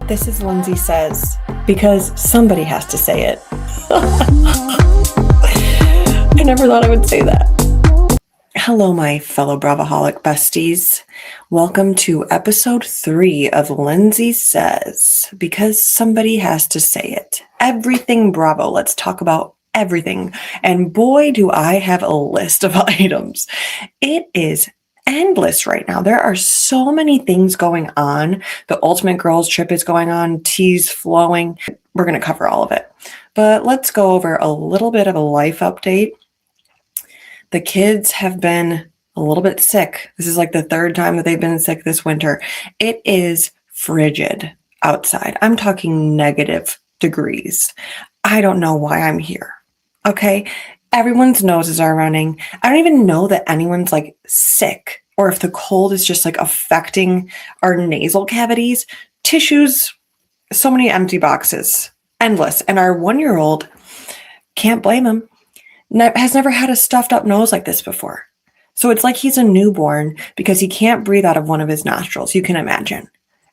This is Lindsay Says, because somebody has to say it. I never thought I would say that. Hello, my fellow Bravoholic besties. Welcome to episode 3 of Lindsay Says, because somebody has to say it. Everything Bravo. Let's talk about everything. And boy, do I have a list of items. It is endless right now. There are so many things going on. The Ultimate Girls trip is going on, teas flowing. We're going to cover all of it. But let's go over a little bit of a life update. The kids have been a little bit sick. This is like the third time that they've been sick this winter. It is frigid outside. I'm talking negative degrees. I don't know why I'm here. Okay? Everyone's noses are running. I don't even know that anyone's like sick or if the cold is just like affecting our nasal cavities. Tissues, so many empty boxes, endless. And our 1-year-old, can't blame him, has never had a stuffed up nose like this before. So it's like he's a newborn because he can't breathe out of one of his nostrils, you can imagine,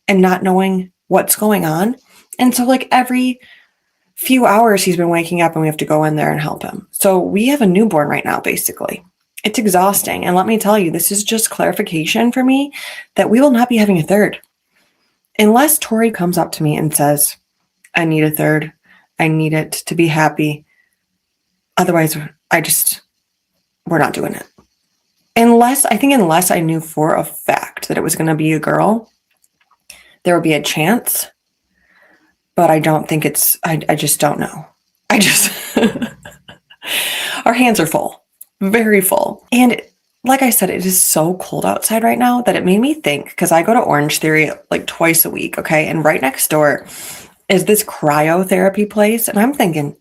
and not knowing what's going on. And so like every few hours he's been waking up and we have to go in there and help him. So we have a newborn right now, basically. It's exhausting. And let me tell you, this is just clarification for me that we will not be having a third. Unless Torre comes up to me and says, I need a third. I need it to be happy. Otherwise, we're not doing it. Unless I knew for a fact that it was going to be a girl, there would be a chance. But I don't think I just don't know. Our hands are full, very full. And like I said, it is so cold outside right now that it made me think, because I go to Orange Theory like twice a week, okay? And right next door is this cryotherapy place. And I'm thinking,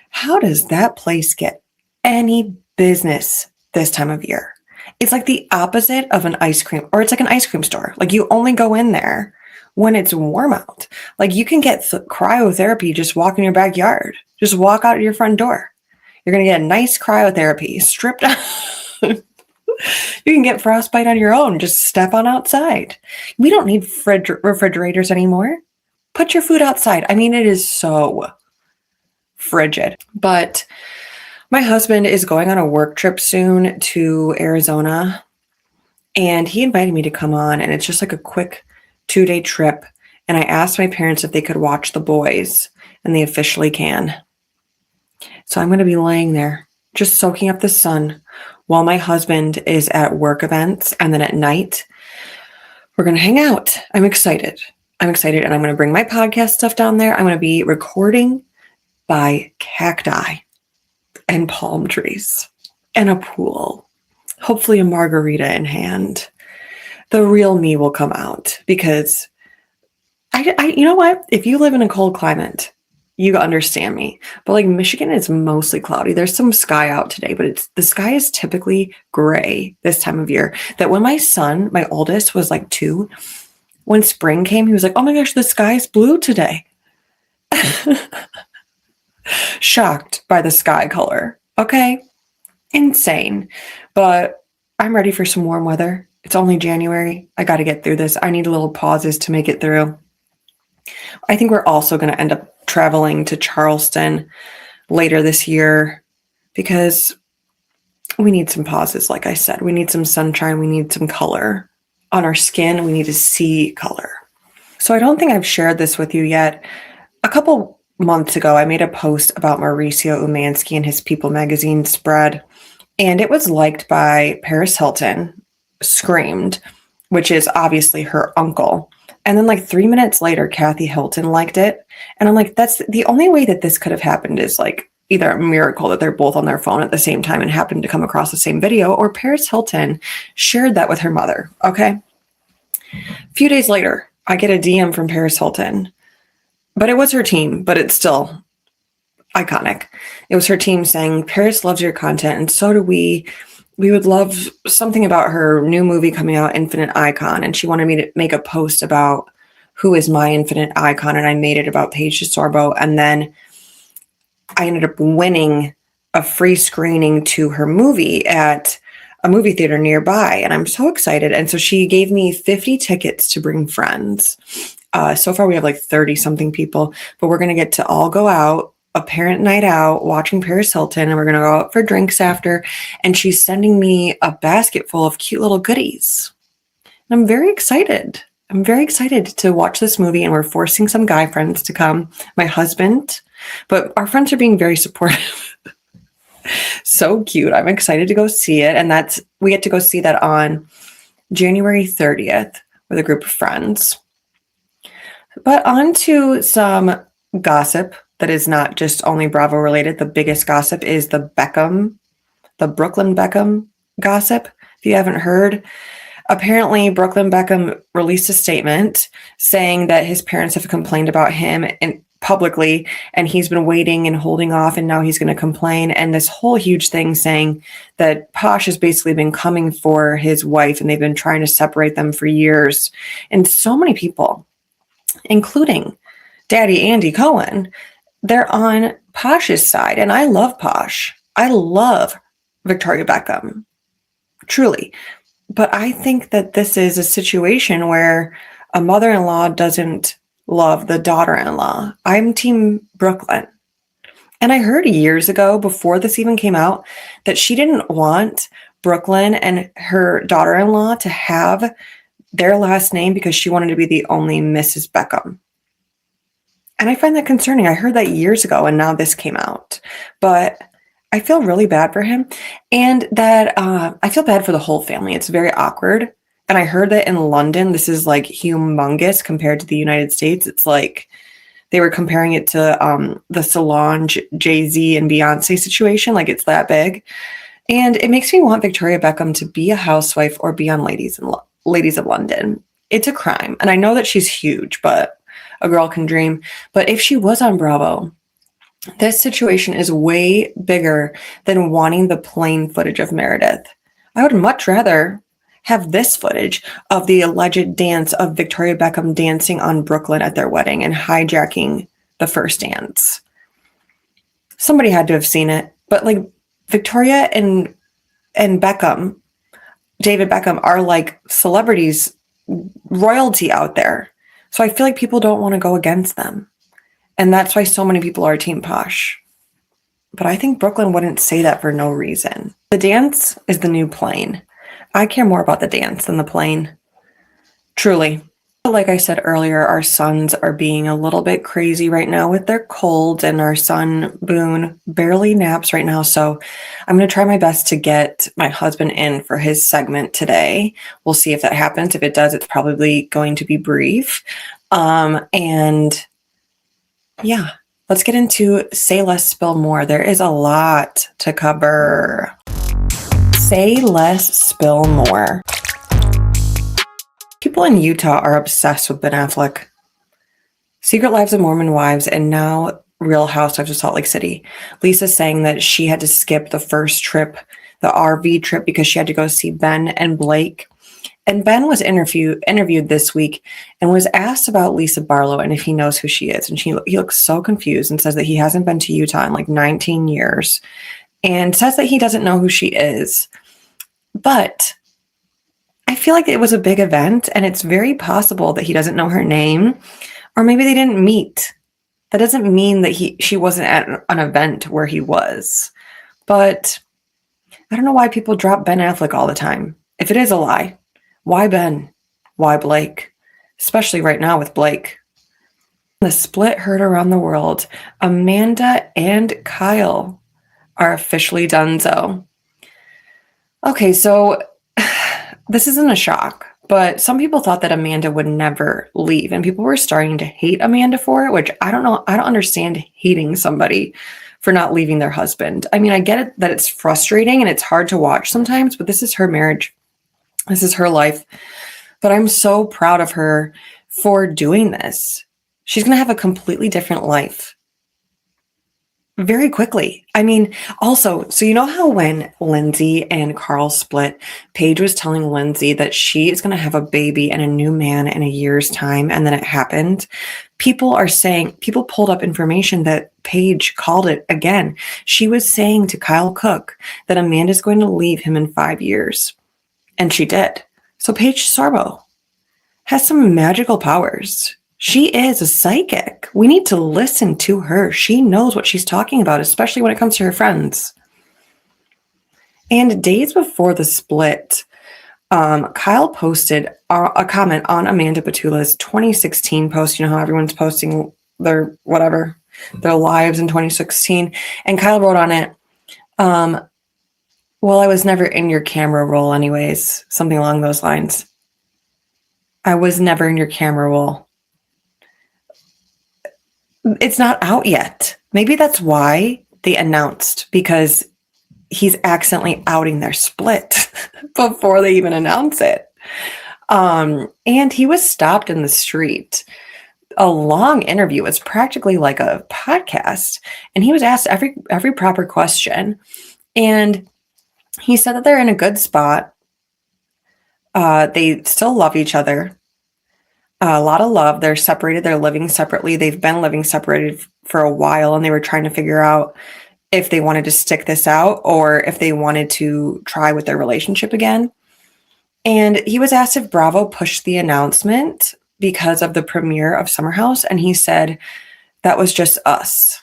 how does that place get any business this time of year? It's like the opposite of an ice cream, or it's like an ice cream store. Like you only go in there when it's warm out. Like you can get cryotherapy just walk in your backyard. Just walk out your front door. You're going to get a nice cryotherapy stripped out. You can get frostbite on your own. Just step on outside. We don't need refrigerators anymore. Put your food outside. I mean, it is so frigid. But my husband is going on a work trip soon to Arizona. And he invited me to come on. And it's just like a quick 2-day trip, and I asked my parents if they could watch the boys, and they officially can. So I'm going to be laying there just soaking up the sun while my husband is at work events, and then at night we're going to hang out. I'm excited, and I'm going to bring my podcast stuff down there. I'm going to be recording by cacti and palm trees and a pool, hopefully a margarita in hand. The real me will come out, because I you know what? If you live in a cold climate, you understand me. But like Michigan is mostly cloudy. There's some sky out today, but the sky is typically gray this time of year. That when my son, my oldest, was like 2, when spring came, he was like, oh my gosh, the sky is blue today. Shocked by the sky color. Okay. Insane. But I'm ready for some warm weather. It's only January. I got to get through this. I need little pauses to make it through. I think we're also going to end up traveling to Charleston later this year because we need some pauses. Like I said, we need some sunshine. We need some color on our skin. We need to see color. So I don't think I've shared this with you yet. A couple months ago, I made a post about Mauricio Umansky and his People magazine spread, and it was liked by Paris Hilton, screamed, which is obviously her uncle. And then like 3 minutes later, Kathy Hilton liked it. And I'm like, that's the only way that this could have happened is like either a miracle that they're both on their phone at the same time and happened to come across the same video, or Paris Hilton shared that with her mother. Okay. A few days later, I get a DM from Paris Hilton, but it was her team, but it's still iconic. It was her team saying, Paris loves your content, and so do we. We would love something about her new movie coming out, Infinite Icon. And she wanted me to make a post about who is my infinite icon. And I made it about Paige DeSorbo. And then I ended up winning a free screening to her movie at a movie theater nearby, and I'm so excited. And so she gave me 50 tickets to bring friends. So far we have like 30 something people, but we're going to get to all go out, a parent night out, watching Paris Hilton, and we're going to go out for drinks after. And she's sending me a basket full of cute little goodies. And I'm very excited. I'm very excited to watch this movie, and we're forcing some guy friends to come, my husband, but our friends are being very supportive. So cute. I'm excited to go see it. And we get to go see that on January 30th with a group of friends. But on to some gossip that is not just only Bravo related. The biggest gossip is the Brooklyn Beckham gossip. If you haven't heard, apparently Brooklyn Beckham released a statement saying that his parents have complained about him publicly, and he's been waiting and holding off, and now he's going to complain. And this whole huge thing saying that Posh has basically been coming for his wife, and they've been trying to separate them for years. And so many people, including Daddy Andy Cohen, they're on Posh's side. And I love Posh. I love Victoria Beckham, truly. But I think that this is a situation where a mother-in-law doesn't love the daughter-in-law. I'm team Brooklyn. And I heard years ago, before this even came out, that she didn't want Brooklyn and her daughter-in-law to have their last name because she wanted to be the only Mrs. Beckham. And I find that concerning. I heard that years ago, and now this came out. But I feel really bad for him, and that I feel bad for the whole family. It's very awkward. And I heard that in London, this is like humongous compared to the United States. It's like they were comparing it to the Solange, Jay-Z, and Beyonce situation. Like it's that big. And it makes me want Victoria Beckham to be a housewife or be on Ladies of London. It's a crime. And I know that she's huge, but a girl can dream. But if she was on Bravo, this situation is way bigger than wanting the plain footage of Meredith. I would much rather have this footage of the alleged dance of Victoria Beckham dancing on Brooklyn at their wedding and hijacking the first dance. Somebody had to have seen it. But like Victoria and Beckham, David Beckham, are like celebrities, royalty out there. So I feel like people don't want to go against them. And that's why so many people are Team Posh. But I think Brooklyn wouldn't say that for no reason. The dance is the new plane. I care more about the dance than the plane. Truly. Like I said earlier, our sons are being a little bit crazy right now with their colds, and our son, Boone, barely naps right now. So I'm going to try my best to get my husband in for his segment today. We'll see if that happens. If it does, it's probably going to be brief. And yeah, let's get into Say Less, Spill More. There is a lot to cover. Say less, spill more. People in Utah are obsessed with Ben Affleck. Secret Lives of Mormon Wives, and now Real Housewives of Salt Lake City. Lisa's saying that she had to skip the first trip, the RV trip, because she had to go see Ben and Blake. And Ben was interviewed this week and was asked about Lisa Barlow and if he knows who she is. And he looks so confused and says that he hasn't been to Utah in like 19 years and says that he doesn't know who she is. But I feel like it was a big event, and it's very possible that he doesn't know her name, or maybe they didn't meet. That doesn't mean that she wasn't at an event where he was. But I don't know why people drop Ben Affleck all the time. If it is a lie, why Ben? Why Blake? Especially right now with Blake. The split heard around the world. Amanda and Kyle are officially donezo. Okay, so this isn't a shock, but some people thought that Amanda would never leave, and people were starting to hate Amanda for it, which I don't know. I don't understand hating somebody for not leaving their husband. I mean, I get it that it's frustrating and it's hard to watch sometimes, but this is her marriage. This is her life. But I'm so proud of her for doing this. She's going to have a completely different life very quickly. I mean, also, so you know how when Lindsay and Carl split, Paige was telling Lindsay that she is going to have a baby and a new man in a year's time, and then it happened. People pulled up information that Paige called it again. She was saying to Kyle Cook that Amanda's going to leave him in 5 years. And she did. So Paige Sorbo has some magical powers. She is a psychic. We need to listen to her. She knows what she's talking about, especially when it comes to her friends. And days before the split, Kyle posted a comment on Amanda Batula's 2016 post. You know how everyone's posting their lives in 2016. And Kyle wrote on it, well, I was never in your camera roll anyways. Something along those lines. I was never in your camera roll. It's not out yet. Maybe that's why they announced, because he's accidentally outing their split before they even announce it. And he was stopped in the street. A long interview. It's practically like a podcast. And he was asked every proper question. And he said that they're in a good spot. They still love each other. A lot of love. They're separated. They're living separately. They've been living separated for a while, and they were trying to figure out if they wanted to stick this out or if they wanted to try with their relationship again. And he was asked if Bravo pushed the announcement because of the premiere of Summer House, and he said that was just us.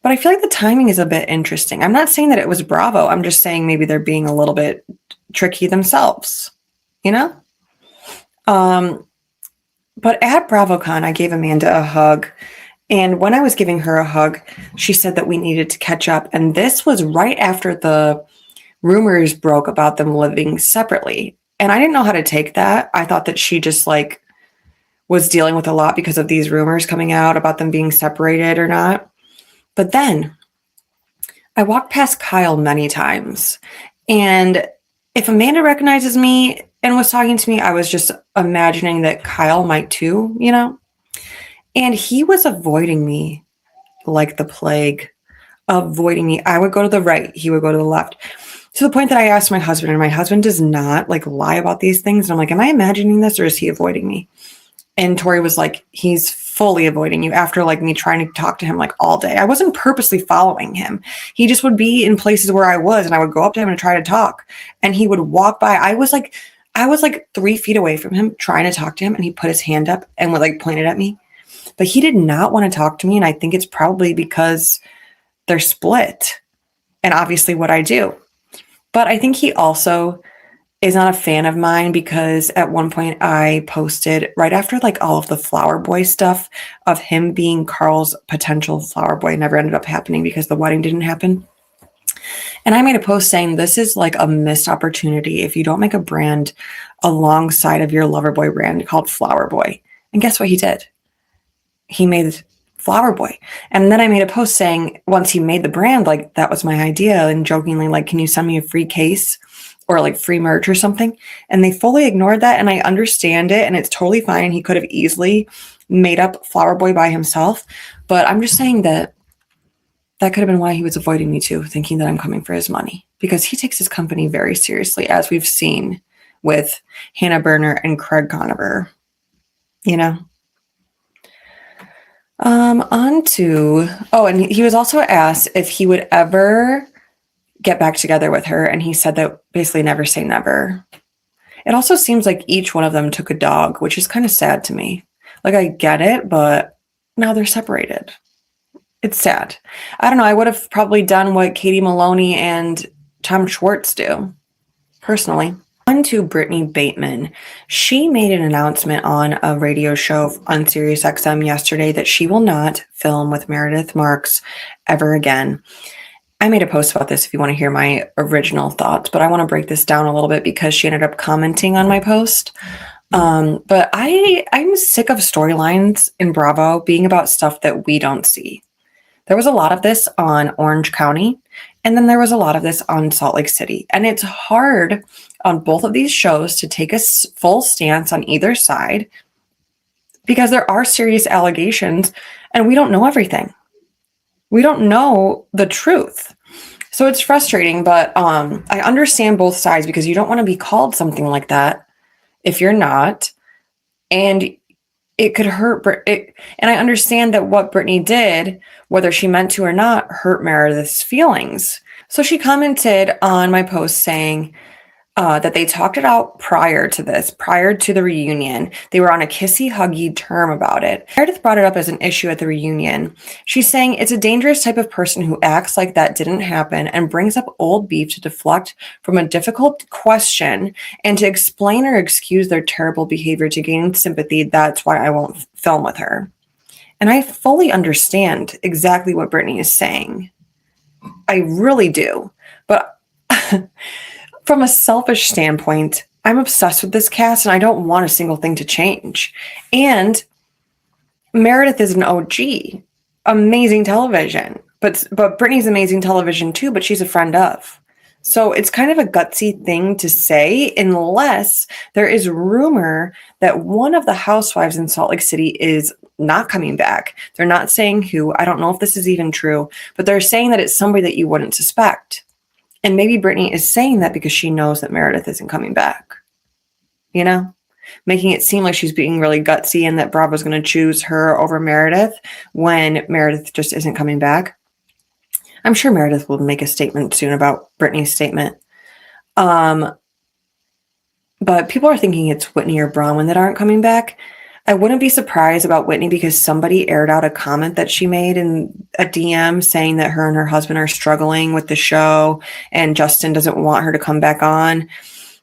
But I feel like the timing is a bit interesting. I'm not saying that it was Bravo. I'm just saying maybe they're being a little bit tricky themselves, you know? But at BravoCon, I gave Amanda a hug. And when I was giving her a hug, she said that we needed to catch up. And this was right after the rumors broke about them living separately. And I didn't know how to take that. I thought that she just was dealing with a lot because of these rumors coming out about them being separated or not. But then I walked past Kyle many times. And if Amanda recognizes me and was talking to me, I was just imagining that Kyle might too, you know? And he was avoiding me like the plague, avoiding me. I would go to the right. He would go to the left, to the point that I asked my husband, and my husband does not lie about these things. And I'm like, am I imagining this, or is he avoiding me? And Torre was like, he's fully avoiding you, after me trying to talk to him all day. I wasn't purposely following him. He just would be in places where I was, and I would go up to him and try to talk, and he would walk by. I was 3 feet away from him trying to talk to him, and he put his hand up and would pointed at me. But he did not want to talk to me, and I think it's probably because they're split, and obviously what I do. But I think he also is not a fan of mine, because at one point I posted right after all of the flower boy stuff of him being Carl's potential flower boy. Never ended up happening because the wedding didn't happen. And I made a post saying this is a missed opportunity if you don't make a brand alongside of your Loverboy brand called Flower Boy. And guess what he did? He made Flower Boy. And then I made a post saying, once he made the brand, that was my idea, and jokingly, can you send me a free case or free merch or something? And they fully ignored that. And I understand it, and it's totally fine. He could have easily made up Flower Boy by himself. But I'm just saying that could have been why he was avoiding me too, thinking that I'm coming for his money, because he takes his company very seriously, as we've seen with Hannah Berner and Craig Conover, you know? And he was also asked if he would ever get back together with her, and he said that basically never say never. It also seems like each one of them took a dog, which is kind of sad to me. I get it, but now they're separated. It's sad. I don't know. I would have probably done what Katie Maloney and Tom Schwartz do, personally. On to Brittany Bateman. She made an announcement on a radio show on Sirius XM yesterday that she will not film with Meredith Marks ever again. I made a post about this if you want to hear my original thoughts, but I want to break this down a little bit because she ended up commenting on my post. But I'm sick of storylines in Bravo being about stuff that we don't see. There was a lot of this on Orange County, and then there was a lot of this on Salt Lake City. And it's hard on both of these shows to take a full stance on either side, because there are serious allegations and we don't know everything. We don't know the truth. So it's frustrating, but I understand both sides, because you don't want to be called something like that if you're not. And it could hurt and I understand that what Britani did, whether she meant to or not, hurt Meredith's feelings. So she commented on my post saying that they talked it out prior to the reunion. They were on a kissy huggy term about it. Meredith brought it up as an issue at the reunion. She's saying it's a dangerous type of person who acts like that didn't happen and brings up old beef to deflect from a difficult question and to explain or excuse their terrible behavior to gain sympathy. That's why I won't film with her. And I fully understand exactly what Britani is saying. I really do. But from a selfish standpoint, I'm obsessed with this cast and I don't want a single thing to change. And Meredith is an OG, amazing television. But Britani's amazing television too, but she's a friend of. So it's kind of a gutsy thing to say unless there is rumor that one of the housewives in Salt Lake City is not coming back. They're not saying who. I don't know if this is even true, but they're saying that it's somebody that you wouldn't suspect. And maybe Britani is saying that because she knows that Meredith isn't coming back, making it seem like she's being really gutsy and that Bravo's going to choose her over Meredith when Meredith just isn't coming back. I'm sure Meredith will make a statement soon about Britani's statement. But people are thinking it's Whitney or Bronwyn that aren't coming back. I wouldn't be surprised about Whitney because somebody aired out a comment that she made in a DM saying that her and her husband are struggling with the show and Justin doesn't want her to come back on.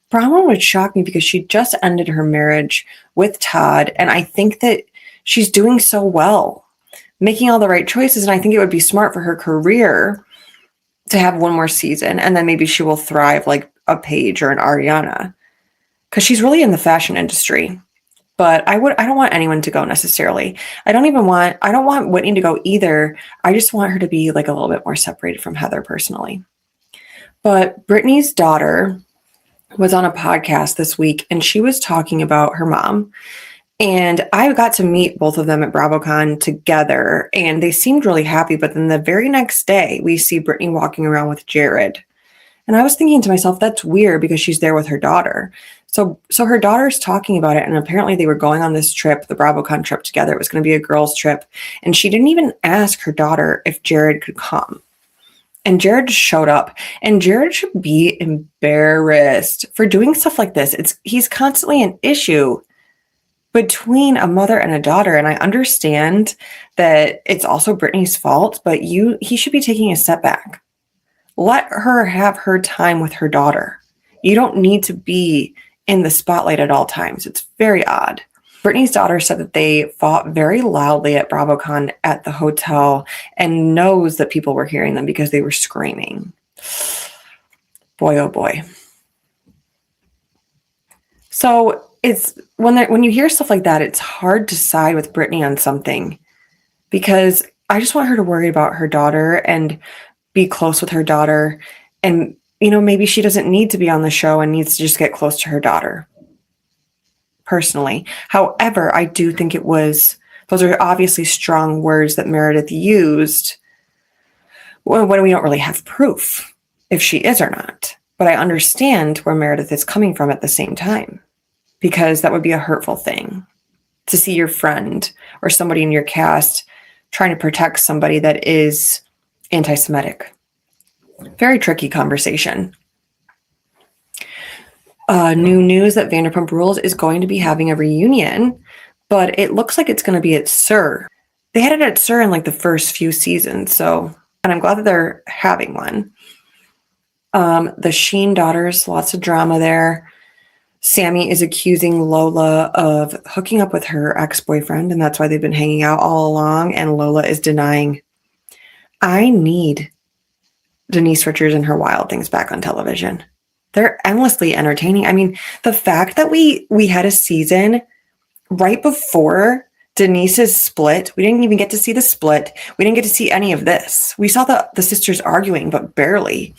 Bronwyn would shock me because she just ended her marriage with Todd, and I think that she's doing so well, making all the right choices, and I think it would be smart for her career to have one more season, and then maybe she will thrive like a Paige or an Ariana because she's really in the fashion industry. But I don't want anyone to go necessarily. I don't want Whitney to go either. I just want her to be like a little bit more separated from Heather personally. But Britani's daughter was on a podcast this week and she was talking about her mom. And I got to meet both of them at BravoCon together and they seemed really happy. But then the very next day we see Britani walking around with Jared. And I was thinking to myself, that's weird because she's there with her daughter. So her daughter's talking about it. And apparently they were going on this trip, the BravoCon trip together. It was going to be a girls' trip. And she didn't even ask her daughter if Jared could come. And Jared just showed up. And Jared should be embarrassed for doing stuff like this. He's constantly an issue between a mother and a daughter. And I understand that it's also Britani's fault, but he should be taking a step back. Let her have her time with her daughter. You don't need to be in the spotlight at all times. It's very odd. Britani's daughter said that they fought very loudly at BravoCon at the hotel and knows that people were hearing them because they were screaming. Boy, oh boy. So it's when you hear stuff like that, it's hard to side with Britani on something because I just want her to worry about her daughter and be close with her daughter. And, maybe she doesn't need to be on the show and needs to just get close to her daughter. Personally. However, I do think those are obviously strong words that Meredith used when we don't really have proof if she is or not. But I understand where Meredith is coming from at the same time, because that would be a hurtful thing to see your friend or somebody in your cast trying to protect somebody that is anti-Semitic. Very tricky conversation. New news that Vanderpump Rules is going to be having a reunion, but it looks like it's going to be at SUR. They had it at SUR in like the first few seasons, and I'm glad that they're having one. The Sheen daughters, lots of drama there. Sammy is accusing Lola of hooking up with her ex-boyfriend, and that's why they've been hanging out all along, and Lola is denying. I need Denise Richards and her Wild Things back on television. They're endlessly entertaining. I mean, the fact that we had a season right before Denise's split, we didn't even get to see the split. We didn't get to see any of this. We saw the sisters arguing, but barely.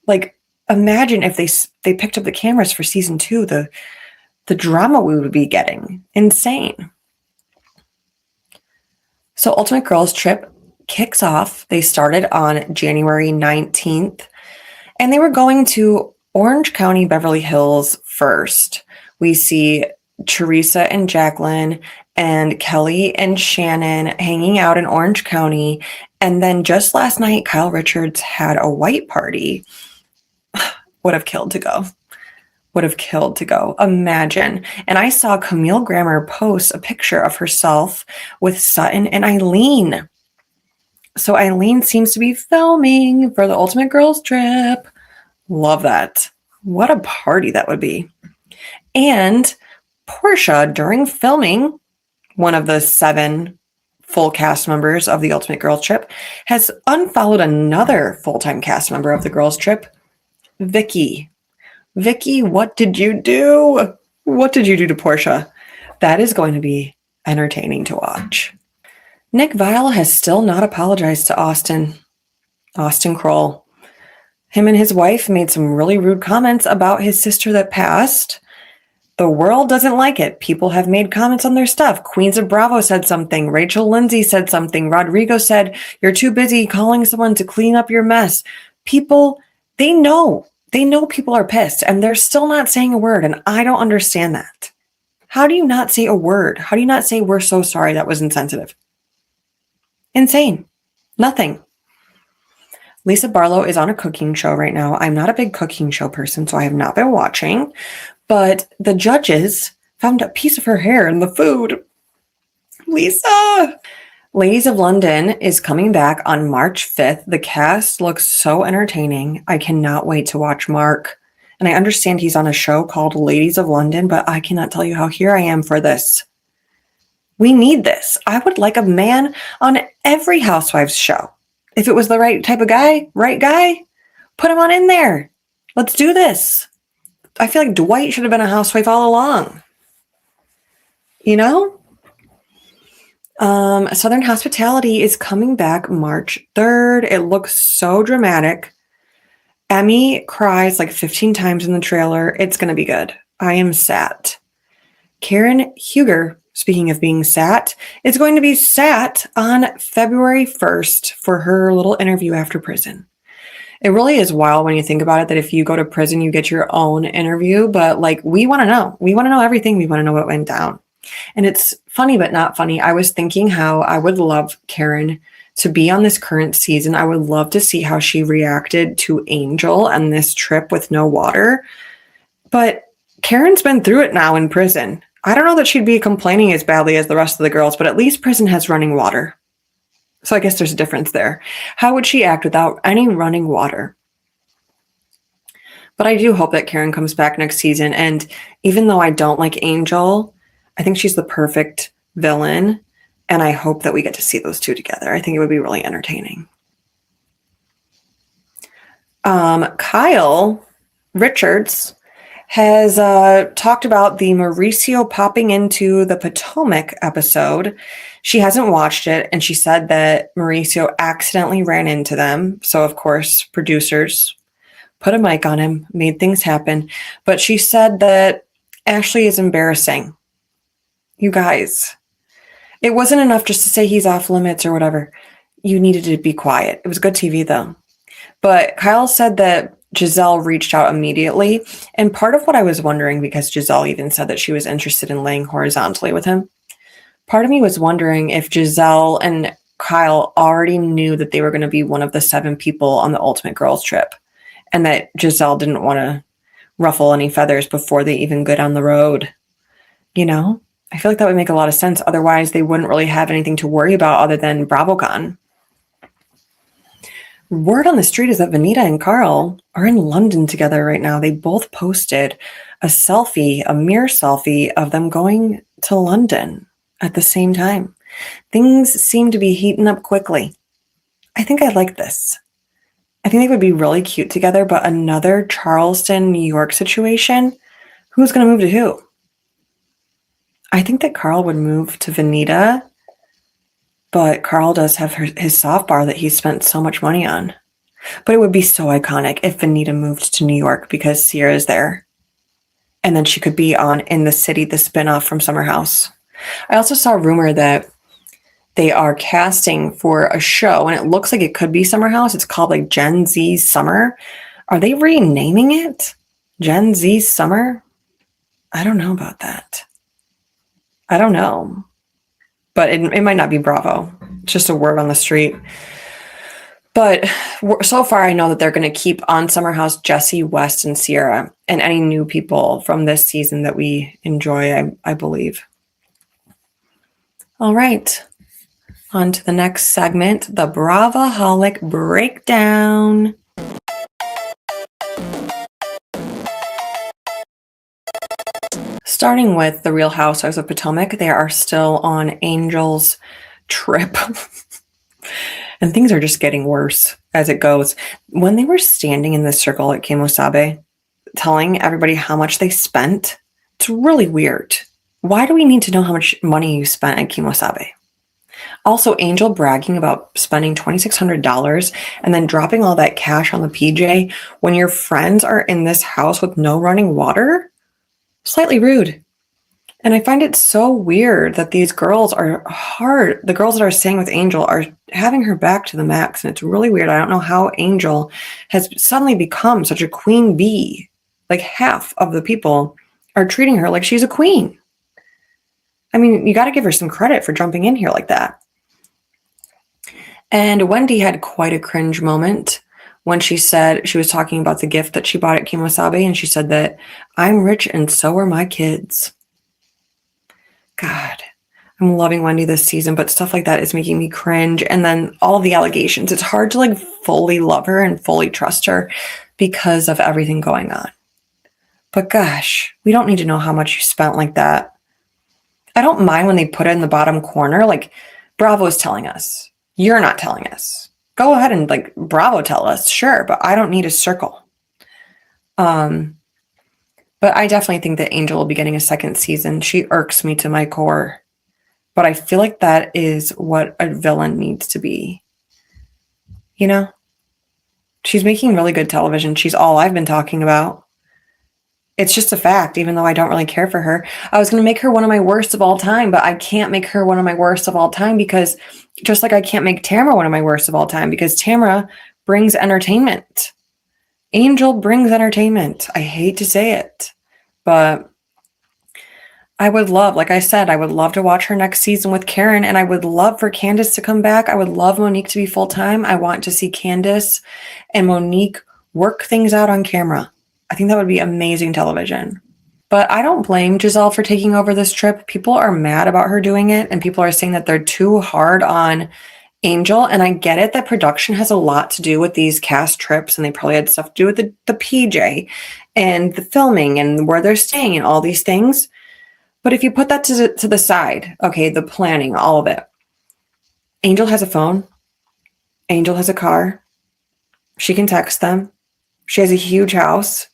Like, imagine if they picked up the cameras for season 2, the drama we would be getting. Insane. So Ultimate Girls Trip kicks off. They started on January 19th, and they were going to Orange County, Beverly Hills first. We see Teresa and Jacqueline and Kelly and Shannon hanging out in Orange County. And then just last night, Kyle Richards had a white party. Would have killed to go. Would have killed to go. Imagine. And I saw Camille Grammer post a picture of herself with Sutton and Eileen. So Eileen seems to be filming for the Ultimate Girls Trip. Love that. What a party that would be. And Portia, during filming, one of the 7 full cast members of the Ultimate Girls Trip, has unfollowed another full-time cast member of the Girls Trip, Vicky. Vicky, what did you do? What did you do to Portia? That is going to be entertaining to watch. Nick Viall has still not apologized to Austin Kroll. Him and his wife made some really rude comments about his sister that passed. The world doesn't like it. People have made comments on their stuff. Queens of Bravo said something. Rachel Lindsay said something. Rodrigo said, you're too busy calling someone to clean up your mess. People, they know people are pissed and they're still not saying a word. And I don't understand that. How do you not say a word? How do you not say, we're so sorry, that was insensitive? Insane. Nothing. Lisa Barlow is on a cooking show right now. I'm not a big cooking show person, so I have not been watching. But the judges found a piece of her hair in the food. Lisa! Ladies of London is coming back on March 5th. The cast looks so entertaining. I cannot wait to watch Mark. And I understand he's on a show called Ladies of London, but I cannot tell you how here I am for this. We need this. I would like a man on every Housewives show. If it was the right type of guy, put him on in there. Let's do this. I feel like Dwight should have been a housewife all along. You know? Southern Hospitality is coming back March 3rd. It looks so dramatic. Emmy cries like 15 times in the trailer. It's going to be good. I am sat. Karen Huger, speaking of being sat, is going to be sat on February 1st for her little interview after prison. It really is wild when you think about it, that if you go to prison, you get your own interview. But like, we want to know. We want to know everything. We want to know what went down. And it's funny, but not funny. I was thinking how I would love Karen to be on this current season. I would love to see how she reacted to Angel and this trip with no water. But Karen's been through it now in prison. I don't know that she'd be complaining as badly as the rest of the girls, but at least prison has running water. So I guess there's a difference there. How would she act without any running water? But I do hope that Karen comes back next season. And even though I don't like Angel, I think she's the perfect villain. And I hope that we get to see those two together. I think it would be really entertaining. Kyle Richards has talked about the Mauricio popping into the Potomac episode. She hasn't watched it, and she said that Mauricio accidentally ran into them. So, of course, producers put a mic on him, made things happen. But she said that Ashley is embarrassing. You guys, it wasn't enough just to say he's off limits or whatever. You needed to be quiet. It was good TV, though. But Kyle said that Giselle reached out immediately. And part of what I was wondering, because Giselle even said that she was interested in laying horizontally with him, part of me was wondering if Giselle and Kyle already knew that they were going to be one of the 7 people on the Ultimate Girls Trip, and that Giselle didn't want to ruffle any feathers before they even go down the road. You know, I feel like that would make a lot of sense. Otherwise, they wouldn't really have anything to worry about other than BravoCon. Word on the street is that Vanita and Carl are in London together right now. They both posted a selfie, a mirror selfie of them going to London at the same time. Things seem to be heating up quickly. I think I like this. I think they would be really cute together, but another Charleston, New York situation, who's going to move to who? I think that Carl would move to Vanita, but Carl does have his soft bar that he spent so much money on. But it would be so iconic if Vanita moved to New York because Sierra's there. And then she could be on In the City, the spinoff from Summer House. I also saw a rumor that they are casting for a show, and it looks like it could be Summer House. It's called like Gen Z Summer. Are they renaming it Gen Z Summer? I don't know about that. I don't know. but it might not be Bravo. It's just a word on the street. But so far, I know that they're going to keep on Summer House Jesse, West, and Sierra, and any new people from this season that we enjoy, I believe. All right. On to the next segment, the Bravoholic Breakdown. Starting with the Real Housewives of Potomac, they are still on Angel's trip. And things are just getting worse as it goes. When they were standing in the circle at Kimosabe, telling everybody how much they spent, it's really weird. Why do we need to know how much money you spent at Kimosabe? Also, Angel bragging about spending $2,600 and then dropping all that cash on the PJ when your friends are in this house with no running water? Slightly rude. And I find it so weird that these girls are hard. The girls that are staying with Angel are having her back to the max. And it's really weird. I don't know how Angel has suddenly become such a queen bee. Like half of the people are treating her like she's a queen. I mean, you got to give her some credit for jumping in here like that. And Wendy had quite a cringe moment when she said, she was talking about the gift that she bought at Kimosabe. And she said that I'm rich and so are my kids. God, I'm loving Wendy this season, but stuff like that is making me cringe. And then all the allegations, it's hard to like fully love her and fully trust her because of everything going on. But gosh, we don't need to know how much you spent like that. I don't mind when they put it in the bottom corner. Like Bravo is telling us, you're not telling us. Go ahead and like Bravo tell us, sure, but I don't need a circle. But I definitely think that Angel will be getting a second season. She irks me to my core. But I feel like that is what a villain needs to be. You know? She's making really good television. She's all I've been talking about. It's just a fact, even though I don't really care for her. I was going to make her one of my worst of all time, but I can't make her one of my worst of all time because just like I can't make Tamara one of my worst of all time because Tamara brings entertainment. Angel brings entertainment. I hate to say it, but I would love, like I said, I would love to watch her next season with Karen, and I would love for Candace to come back. I would love Monique to be full-time. I want to see Candace and Monique work things out on camera. I think that would be amazing television. But I don't blame Giselle for taking over this trip. People are mad about her doing it, and people are saying that they're too hard on Angel, and I get it that production has a lot to do with these cast trips, and they probably had stuff to do with the PJ and the filming and where they're staying and all these things. But if you put that to the side, okay, the planning, all of it. Angel has a phone. Angel has a car. She can text them. She has a huge house.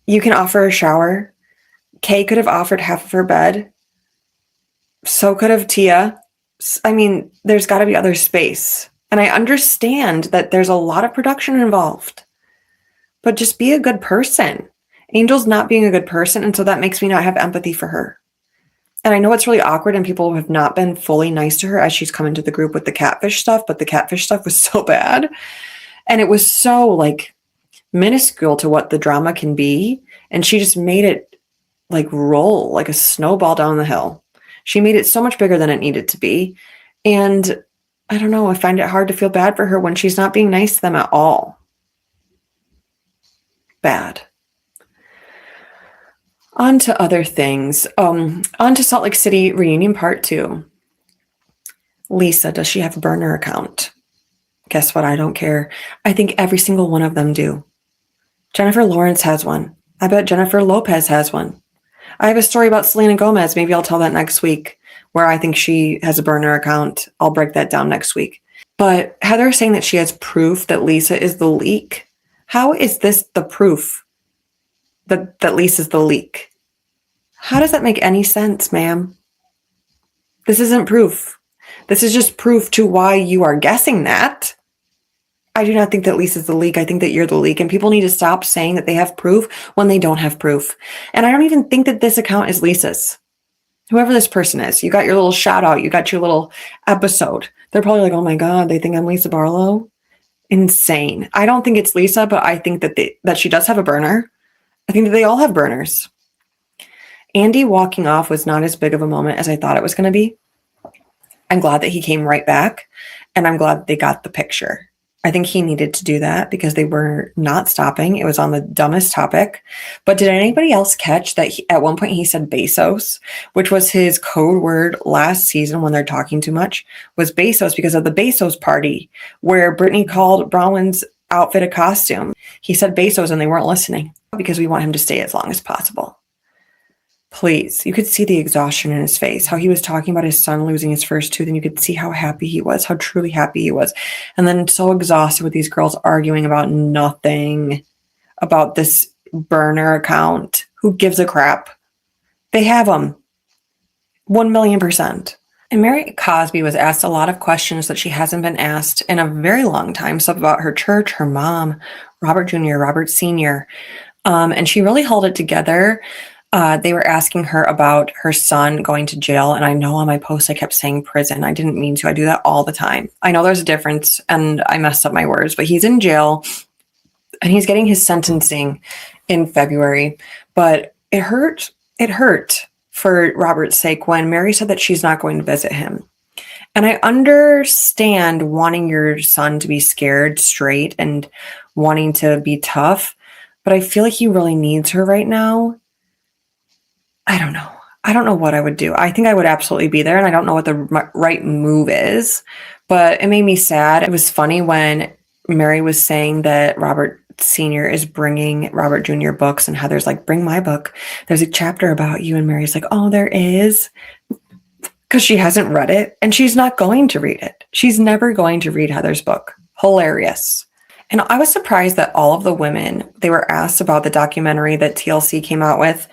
You can offer a shower. Kay could have offered half of her bed. So could have Tia. I mean, there's got to be other space. And I understand that there's a lot of production involved. But just be a good person. Angel's not being a good person, and so that makes me not have empathy for her. And I know it's really awkward, and people have not been fully nice to her as she's come into the group with the catfish stuff, but the catfish stuff was so bad. And it was so, like, minuscule to what the drama can be. And she just made it, like, roll like a snowball down the hill. She made it so much bigger than it needed to be. And I don't know, I find it hard to feel bad for her when she's not being nice to them at all. Bad. On to other things. On to Salt Lake City reunion part 2. Lisa, does she have a burner account? Guess what? I don't care. I think every single one of them do. Jennifer Lawrence has one. I bet Jennifer Lopez has one. I have a story about Selena Gomez. Maybe I'll tell that next week, where I think she has a burner account. I'll break that down next week. But Heather is saying that she has proof that Lisa is the leak. How is this the proof that Lisa's the leak? How does that make any sense, ma'am? This isn't proof. This is just proof to why you are guessing that. I do not think that Lisa's the leak. I think that you're the leak. And people need to stop saying that they have proof when they don't have proof. And I don't even think that this account is Lisa's. Whoever this person is, you got your little shout out. You got your little episode. They're probably like, oh my God, they think I'm Lisa Barlow. Insane. I don't think it's Lisa, but I think that she does have a burner. I think that they all have burners. Andy walking off was not as big of a moment as I thought it was going to be. I'm glad that he came right back, and I'm glad they got the picture. I think he needed to do that because they were not stopping. It was on the dumbest topic. But did anybody else catch that at one point he said Bezos, which was his code word last season when they're talking too much, was Bezos because of the Bezos party where Britani called Bronwyn's outfit a costume. He said Bezos and they weren't listening because we want him to stay as long as possible. Please, you could see the exhaustion in his face, how he was talking about his son losing his first tooth, and you could see how happy he was, how truly happy he was. And then so exhausted with these girls arguing about nothing, about this burner account. Who gives a crap? They have them. 1,000,000%. And Mary Cosby was asked a lot of questions that she hasn't been asked in a very long time. Stuff about her church, her mom, Robert Jr., Robert Sr. And she really held it together. They were asking her about her son going to jail. And I know on my post I kept saying prison. I didn't mean to. I do that all the time. I know there's a difference and I messed up my words, but he's in jail and he's getting his sentencing in February. But it hurt. It hurt for Robert's sake when Mary said that she's not going to visit him. And I understand wanting your son to be scared straight and wanting to be tough, but I feel like he really needs her right now. I don't know. I don't know what I would do. I think I would absolutely be there, and I don't know what the right move is, but it made me sad. It was funny when Mary was saying that Robert Sr. is bringing Robert Jr. books, and Heather's like, bring my book. There's a chapter about you, and Mary's like, oh, there is? Because she hasn't read it, and she's not going to read it. She's never going to read Heather's book. Hilarious. And I was surprised that all of the women, they were asked about the documentary that TLC came out with,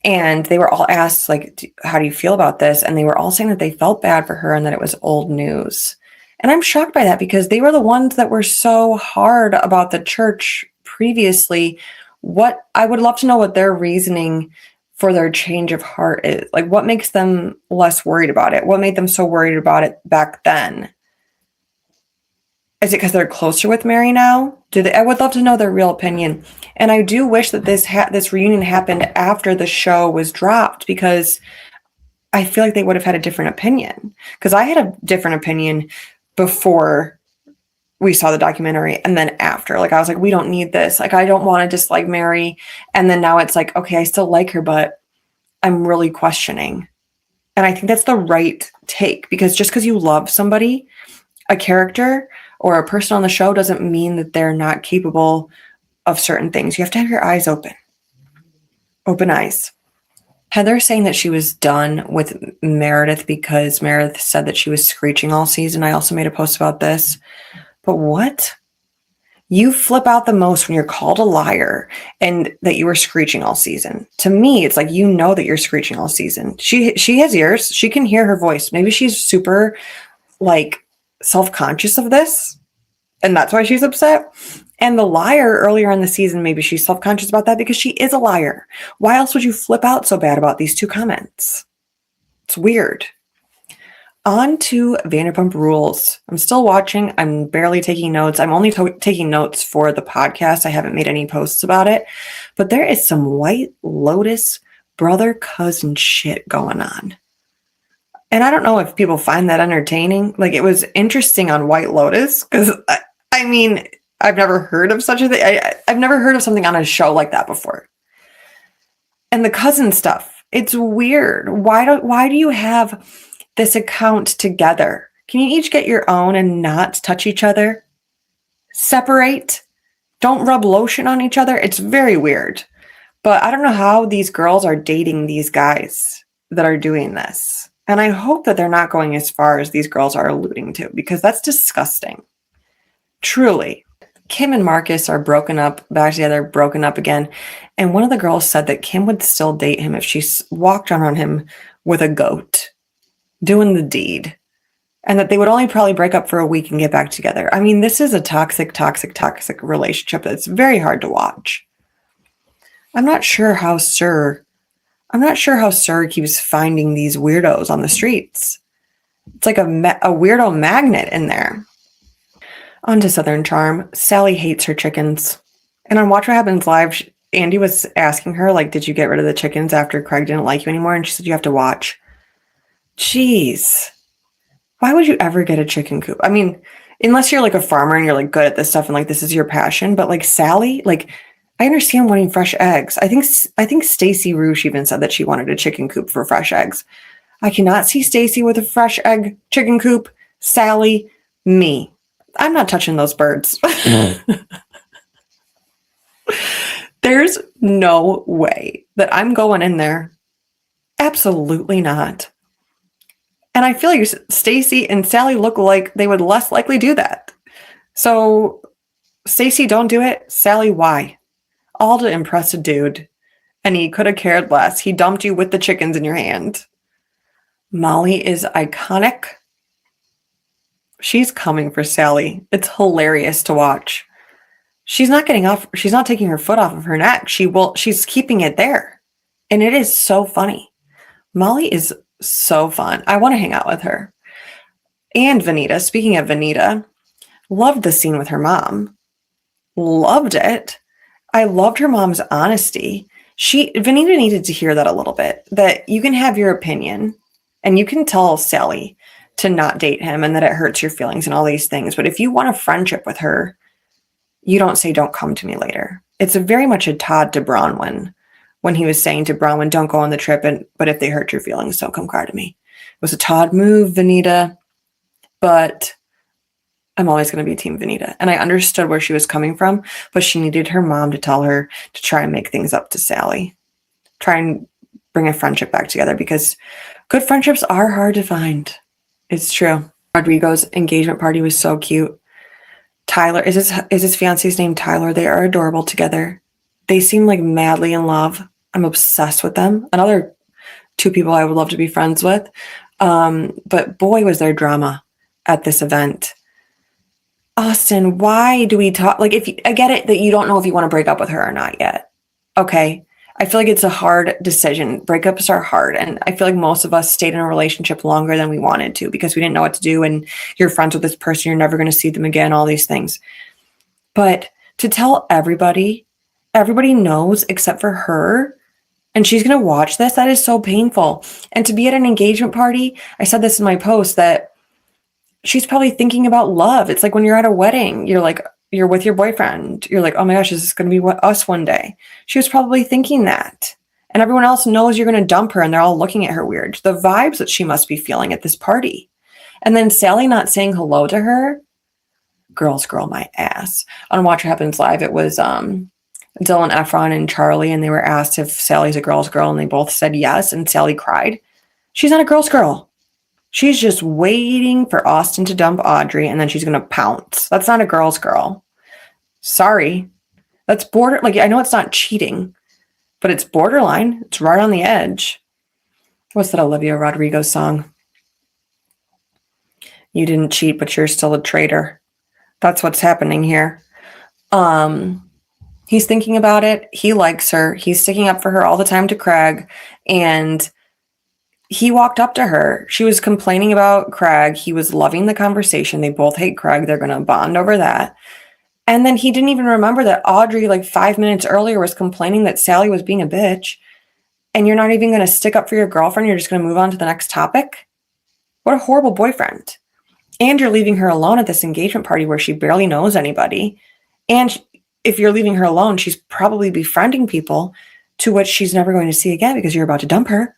and they were all asked, like, how do you feel about this? And they were all saying that they felt bad for her and that it was old news. And I'm shocked by that because they were the ones that were so hard about the church previously. What I would love to know what their reasoning for their change of heart is. Like, what makes them less worried about it? What made them so worried about it back then? Is it because they're closer with Mary now? I would love to know their real opinion. And I do wish that this reunion happened after the show was dropped because I feel like they would have had a different opinion. Because I had a different opinion before we saw the documentary and then after. Like, I was like, we don't need this. Like, I don't want to dislike Mary. And then now it's like, okay, I still like her, but I'm really questioning. And I think that's the right take because just because you love somebody, a character, or a person on the show doesn't mean that they're not capable of certain things. You have to have your eyes open. Open eyes. Heather saying that she was done with Meredith because Meredith said that she was screeching all season. I also made a post about this. But what? You flip out the most when you're called a liar and that you were screeching all season. To me, it's like you know that you're screeching all season. She has ears. She can hear her voice. Maybe she's super, like, self-conscious of this and that's why she's upset. And the liar earlier in the season, maybe she's self-conscious about that because she is a liar. Why else would you flip out so bad about these two comments? It's weird. On to Vanderpump Rules. I'm still watching. I'm barely taking notes. I'm only taking notes for the podcast. I haven't made any posts about it, but there is some White Lotus brother cousin shit going on. And I don't know if people find that entertaining. Like, it was interesting on White Lotus because, I mean, I've never heard of such a thing. I've never heard of something on a show like that before. And the cousin stuff, it's weird. Why do you have this account together? Can you each get your own and not touch each other? Separate. Don't rub lotion on each other. It's very weird. But I don't know how these girls are dating these guys that are doing this. And I hope that they're not going as far as these girls are alluding to, because that's disgusting. Truly. Kim and Marcus are broken up, back together, broken up again. And one of the girls said that Kim would still date him if she walked around him with a goat, doing the deed. And that they would only probably break up for a week and get back together. I mean, this is a toxic relationship that's very hard to watch. I'm not sure how Sir keeps finding these weirdos on the streets. It's like a weirdo magnet in there. On to Southern Charm. Sally hates her chickens. And on Watch What Happens Live, Andy was asking her, like, did you get rid of the chickens after Craig didn't like you anymore? And she said, you have to watch. Jeez. Why would you ever get a chicken coop? I mean, unless you're like a farmer and you're like good at this stuff and like this is your passion, but like Sally, like I understand wanting fresh eggs. I think Stacy Roosh even said that she wanted a chicken coop for fresh eggs. I cannot see Stacy with a fresh egg chicken coop. Sally, me. I'm not touching those birds. There's no way that I'm going in there. Absolutely not. And I feel like Stacy and Sally look like they would less likely do that. So, Stacy, don't do it. Sally, why? All to impress a dude. And he could have cared less. He dumped you with the chickens in your hand. Molly is iconic. She's coming for Sally. It's hilarious to watch. She's not getting off. She's not taking her foot off of her neck. She's keeping it there. And it is so funny. Molly is so fun. I want to hang out with her. And Vanita, speaking of Vanita, loved the scene with her mom. Loved it. I loved her mom's honesty. Vanita needed to hear that a little bit, that you can have your opinion and you can tell Sally to not date him and that it hurts your feelings and all these things. But if you want a friendship with her, you don't say, don't come to me later. It's very much a Todd to Bronwyn when he was saying to Bronwyn, don't go on the trip, but if they hurt your feelings, don't come cry to me. It was a Todd move, Vanita, but I'm always going to be Team Vanita. And I understood where she was coming from, but she needed her mom to tell her to try and make things up to Sally. Try and bring a friendship back together because good friendships are hard to find. It's true. Rodrigo's engagement party was so cute. Tyler, is his fiance's name Tyler? They are adorable together. They seem like madly in love. I'm obsessed with them. Another two people I would love to be friends with. But boy, was there drama at this event. Austin, why do we talk? Like, I get it that you don't know if you want to break up with her or not yet. Okay. I feel like it's a hard decision. Breakups are hard. And I feel like most of us stayed in a relationship longer than we wanted to because we didn't know what to do. And you're friends with this person. You're never going to see them again, all these things. But to tell everybody knows except for her, and she's going to watch this, that is so painful. And to be at an engagement party, I said this in my post, that she's probably thinking about love. It's like when you're at a wedding, you're with your boyfriend. You're like, oh my gosh, is this going to be us one day? She was probably thinking that. And everyone else knows you're going to dump her and they're all looking at her weird. The vibes that she must be feeling at this party. And then Sally not saying hello to her. Girls girl my ass. On Watch What Happens Live, it was Dylan Efron and Charlie, and they were asked if Sally's a girl's girl, and they both said yes, and Sally cried. She's not a girl's girl. She's just waiting for Austin to dump Audrey, and then she's going to pounce. That's not a girl's girl. Sorry. That's I know it's not cheating, but it's borderline. It's right on the edge. What's that Olivia Rodrigo song? You didn't cheat, but you're still a traitor. That's what's happening here. He's thinking about it. He likes her. He's sticking up for her all the time to Craig, and he walked up to her. She was complaining about Craig. He was loving the conversation. They both hate Craig. They're going to bond over that. And then he didn't even remember that Audrey, like 5 minutes earlier, was complaining that Sally was being a bitch. And you're not even going to stick up for your girlfriend. You're just going to move on to the next topic. What a horrible boyfriend. And you're leaving her alone at this engagement party where she barely knows anybody. And if you're leaving her alone, she's probably befriending people to which she's never going to see again because you're about to dump her.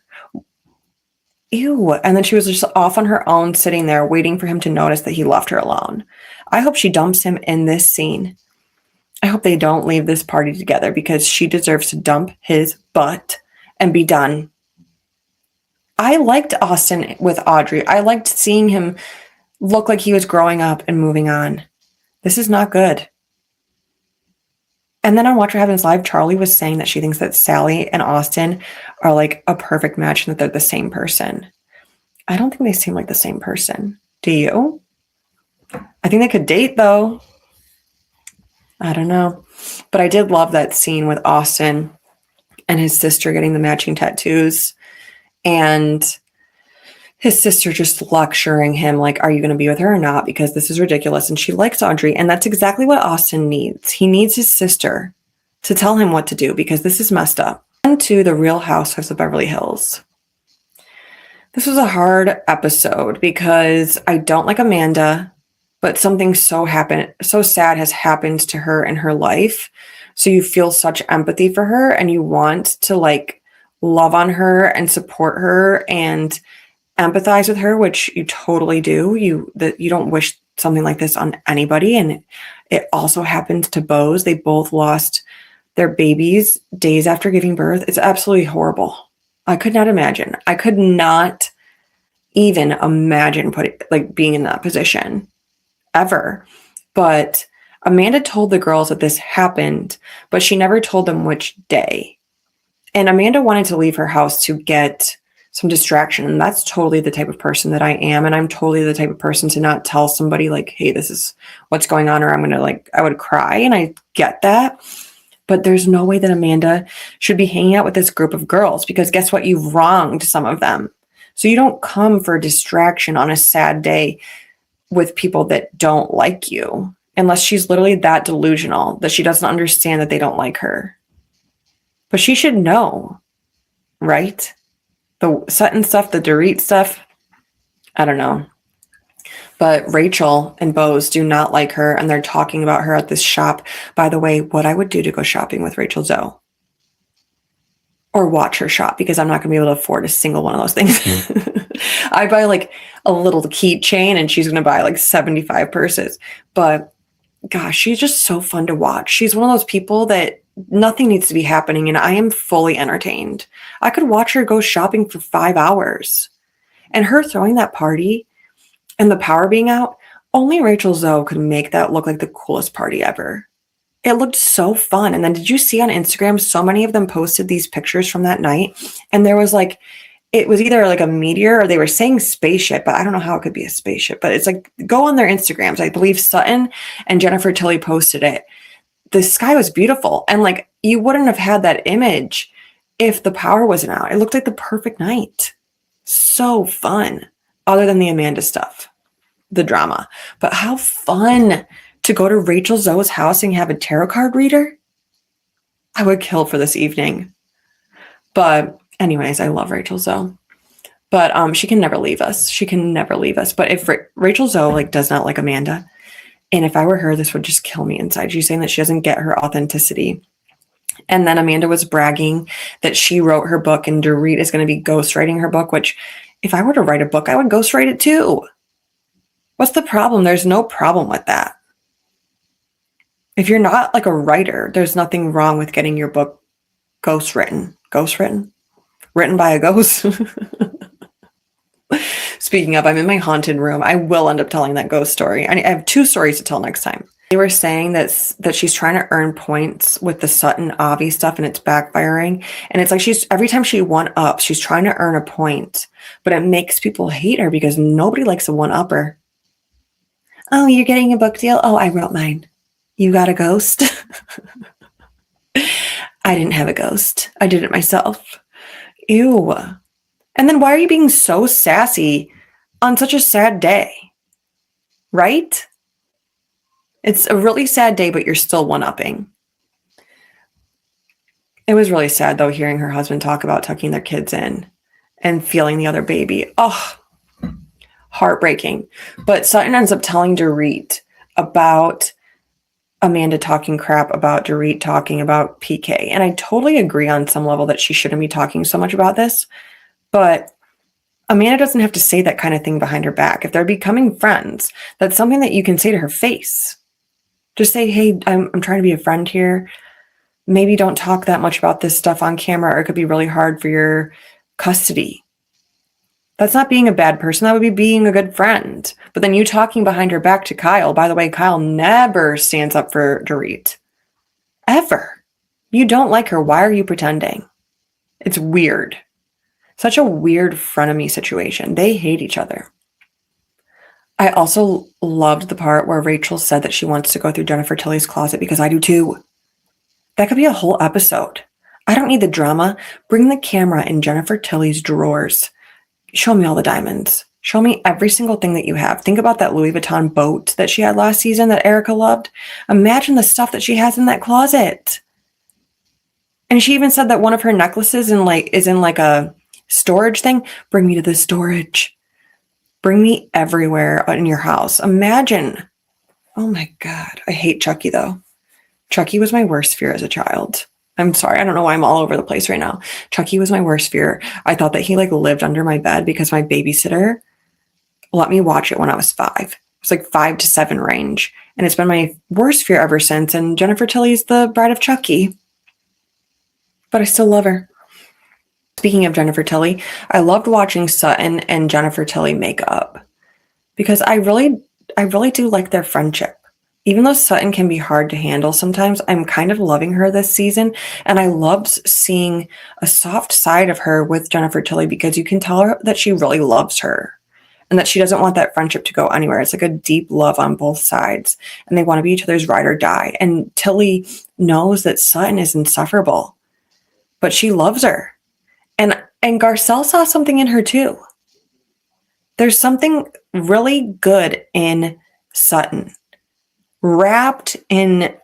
Ew. And then she was just off on her own, sitting there waiting for him to notice that he left her alone. I hope she dumps him in this scene. I hope they don't leave this party together because she deserves to dump his butt and be done. I liked Austin with Audrey. I liked seeing him look like he was growing up and moving on. This is not good. And then on Watch What Happens Live, Charlie was saying that she thinks that Sally and Austin are like a perfect match and that they're the same person. I don't think they seem like the same person. Do you? I think they could date though. I don't know. But I did love that scene with Austin and his sister getting the matching tattoos. And his sister just lecturing him like, are you going to be with her or not? Because this is ridiculous. And she likes Audrey. And that's exactly what Austin needs. He needs his sister to tell him what to do because this is messed up. On to the Real Housewives of Beverly Hills. This was a hard episode because I don't like Amanda, but something so sad has happened to her in her life. So you feel such empathy for her and you want to like love on her and support her and empathize with her, which you totally do. You don't wish something like this on anybody. And it also happened to Bose. They both lost their babies days after giving birth. It's absolutely horrible. I could not imagine. I could not even imagine being in that position ever. But Amanda told the girls that this happened, but she never told them which day. And Amanda wanted to leave her house to get some distraction. And that's totally the type of person that I am. And I'm totally the type of person to not tell somebody like, hey, this is what's going on, or I'm going to I would cry. And I get that. But there's no way that Amanda should be hanging out with this group of girls, because guess what? You've wronged some of them. So you don't come for distraction on a sad day with people that don't like you, unless she's literally that delusional that she doesn't understand that they don't like her. But she should know, right? The Sutton stuff, the Dorit stuff, I don't know. But Rachel and Bose do not like her, and they're talking about her at this shop. By the way, what I would do to go shopping with Rachel Zoe, or watch her shop, because I'm not going to be able to afford a single one of those things. I buy like a little keychain, and she's going to buy like 75 purses. But gosh, she's just so fun to watch. She's one of those people that nothing needs to be happening, and I am fully entertained. I could watch her go shopping for 5 hours. And her throwing that party and the power being out, only Rachel Zoe could make that look like the coolest party ever. It looked so fun. And then did you see on Instagram, so many of them posted these pictures from that night? And there was like, it was either like a meteor, or they were saying spaceship, but I don't know how it could be a spaceship. But it's like, go on their Instagrams. I believe Sutton and Jennifer Tilly posted it. The sky was beautiful. And like, you wouldn't have had that image if the power wasn't out. It looked like the perfect night. So fun. Other than the Amanda stuff, the drama. But how fun to go to Rachel Zoe's house and have a tarot card reader. I would kill for this evening. But anyways, I love Rachel Zoe. But she can never leave us. She can never leave us. But if Rachel Zoe does not like Amanda, and if I were her, this would just kill me inside. She's saying that she doesn't get her authenticity. And then Amanda was bragging that she wrote her book and Dorit is going to be ghostwriting her book, which if I were to write a book, I would ghostwrite it too. What's the problem? There's no problem with that. If you're not like a writer, there's nothing wrong with getting your book ghostwritten. Ghostwritten? Written by a ghost? Speaking of, I'm in my haunted room. I will end up telling that ghost story. I have 2 stories to tell next time. They were saying that she's trying to earn points with the Sutton Avi stuff, and it's backfiring. And it's like every time she one-ups, she's trying to earn a point, but it makes people hate her because nobody likes a one-upper. Oh, you're getting a book deal? Oh, I wrote mine. You got a ghost? I didn't have a ghost. I did it myself. Ew. And then why are you being so sassy on such a sad day? Right? It's a really sad day, but you're still one-upping. It was really sad, though, hearing her husband talk about tucking their kids in and feeling the other baby. Oh, heartbreaking. But Sutton ends up telling Dorit about Amanda talking crap about Dorit talking about PK. And I totally agree on some level that she shouldn't be talking so much about this. But Amanda doesn't have to say that kind of thing behind her back. If they're becoming friends, that's something that you can say to her face. Just say, hey, I'm trying to be a friend here. Maybe don't talk that much about this stuff on camera, or it could be really hard for your custody. That's not being a bad person. That would be being a good friend. But then you talking behind her back to Kyle. By the way, Kyle never stands up for Dorit. Ever. You don't like her. Why are you pretending? It's weird. Such a weird frenemy situation. They hate each other. I also loved the part where Rachel said that she wants to go through Jennifer Tilly's closet, because I do too. That could be a whole episode. I don't need the drama. Bring the camera in Jennifer Tilly's drawers. Show me all the diamonds. Show me every single thing that you have. Think about that Louis Vuitton boat that she had last season that Erica loved. Imagine the stuff that she has in that closet. And she even said that one of her necklaces is in like a storage thing, bring me to the storage. Bring me everywhere in your house. Imagine. Oh my God. I hate Chucky though. Chucky was my worst fear as a child. I'm sorry. I don't know why I'm all over the place right now. Chucky was my worst fear. I thought that he lived under my bed because my babysitter let me watch it when I was 5. It was 5 to 7 range. And it's been my worst fear ever since. And Jennifer Tilly's the bride of Chucky. But I still love her. Speaking of Jennifer Tilly, I loved watching Sutton and Jennifer Tilly make up because I really do like their friendship. Even though Sutton can be hard to handle sometimes, I'm kind of loving her this season. And I loved seeing a soft side of her with Jennifer Tilly because you can tell her that she really loves her and that she doesn't want that friendship to go anywhere. It's a deep love on both sides and they want to be each other's ride or die. And Tilly knows that Sutton is insufferable, but she loves her. And Garcelle saw something in her too. There's something really good in Sutton, wrapped in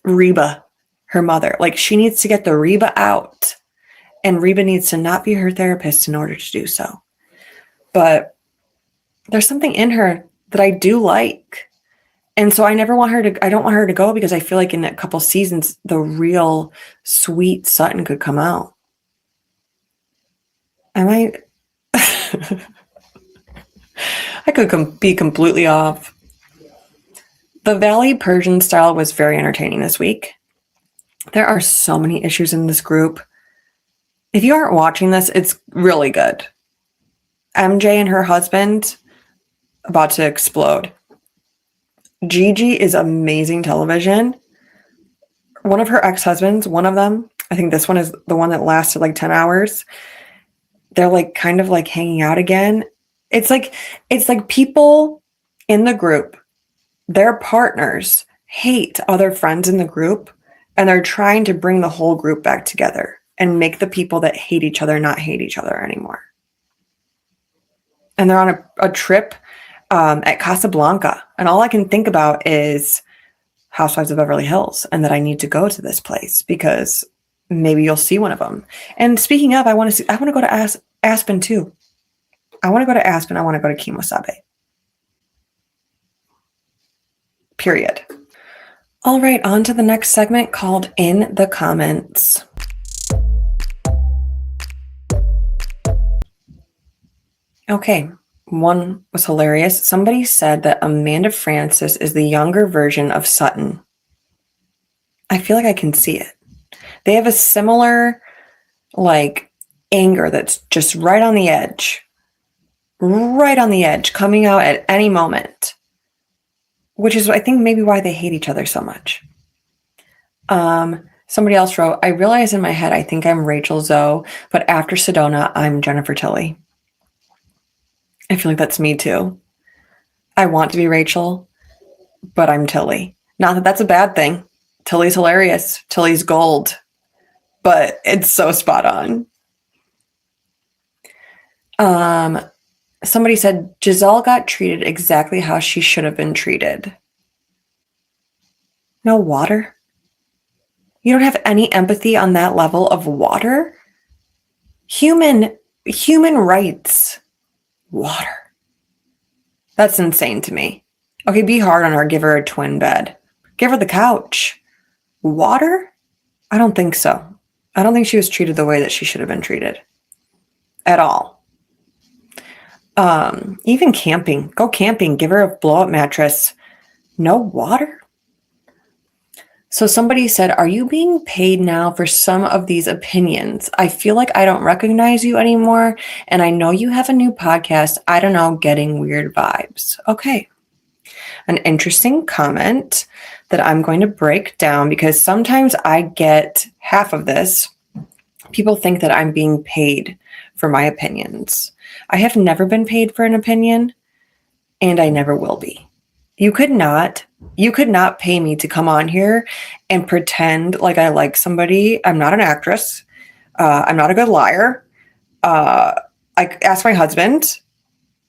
Reba, her mother. She needs to get the Reba out, and Reba needs to not be her therapist in order to do so. But there's something in her that I do like. And so I don't want her to go because I feel like in a couple seasons, the real sweet Sutton could come out. I could be completely off. The Valley Persian style was very entertaining this week. There are so many issues in this group. If you aren't watching this, it's really good. MJ and her husband about to explode. Gigi is amazing television. One of her ex-husbands, one of them, I think this one is the one that lasted 10 hours. They're kind of hanging out again. It's like people in the group, their partners hate other friends in the group, and they're trying to bring the whole group back together and make the people that hate each other not hate each other anymore. And they're on a trip at Casablanca, and all I can think about is Housewives of Beverly Hills, and that I need to go to this place because maybe you'll see one of them. And speaking of, I want to go to Aspen too. I want to go to Aspen. I want to go to Kimosabe. Period. All right, on to the next segment called In the Comments. Okay, one was hilarious. Somebody said that Amanda Francis is the younger version of Sutton. I feel like I can see it. They have a similar, anger that's just right on the edge, coming out at any moment, which is, I think, maybe why they hate each other so much. Somebody else wrote, I realize in my head I think I'm Rachel Zoe, but after Sedona, I'm Jennifer Tilly. I feel like that's me too. I want to be Rachel, but I'm Tilly. Not that that's a bad thing. Tilly's hilarious. Tilly's gold. But it's so spot on. Somebody said Giselle got treated exactly how she should have been treated. No water? You don't have any empathy on that level of water? Human rights. Water. That's insane to me. Okay, be hard on her. Give her a twin bed. Give her the couch. Water? I don't think so. I don't think she was treated the way that she should have been treated. At all. Even camping. Go camping. Give her a blow-up mattress. No water? So somebody said, are you being paid now for some of these opinions? I feel like I don't recognize you anymore, and I know you have a new podcast. I don't know, getting weird vibes. Okay. An interesting comment that I'm going to break down because sometimes I get half of this. People think that I'm being paid for my opinions. I have never been paid for an opinion, and I never will be. You could not pay me to come on here and pretend like I like somebody. I'm not an actress. I'm not a good liar. I asked my husband.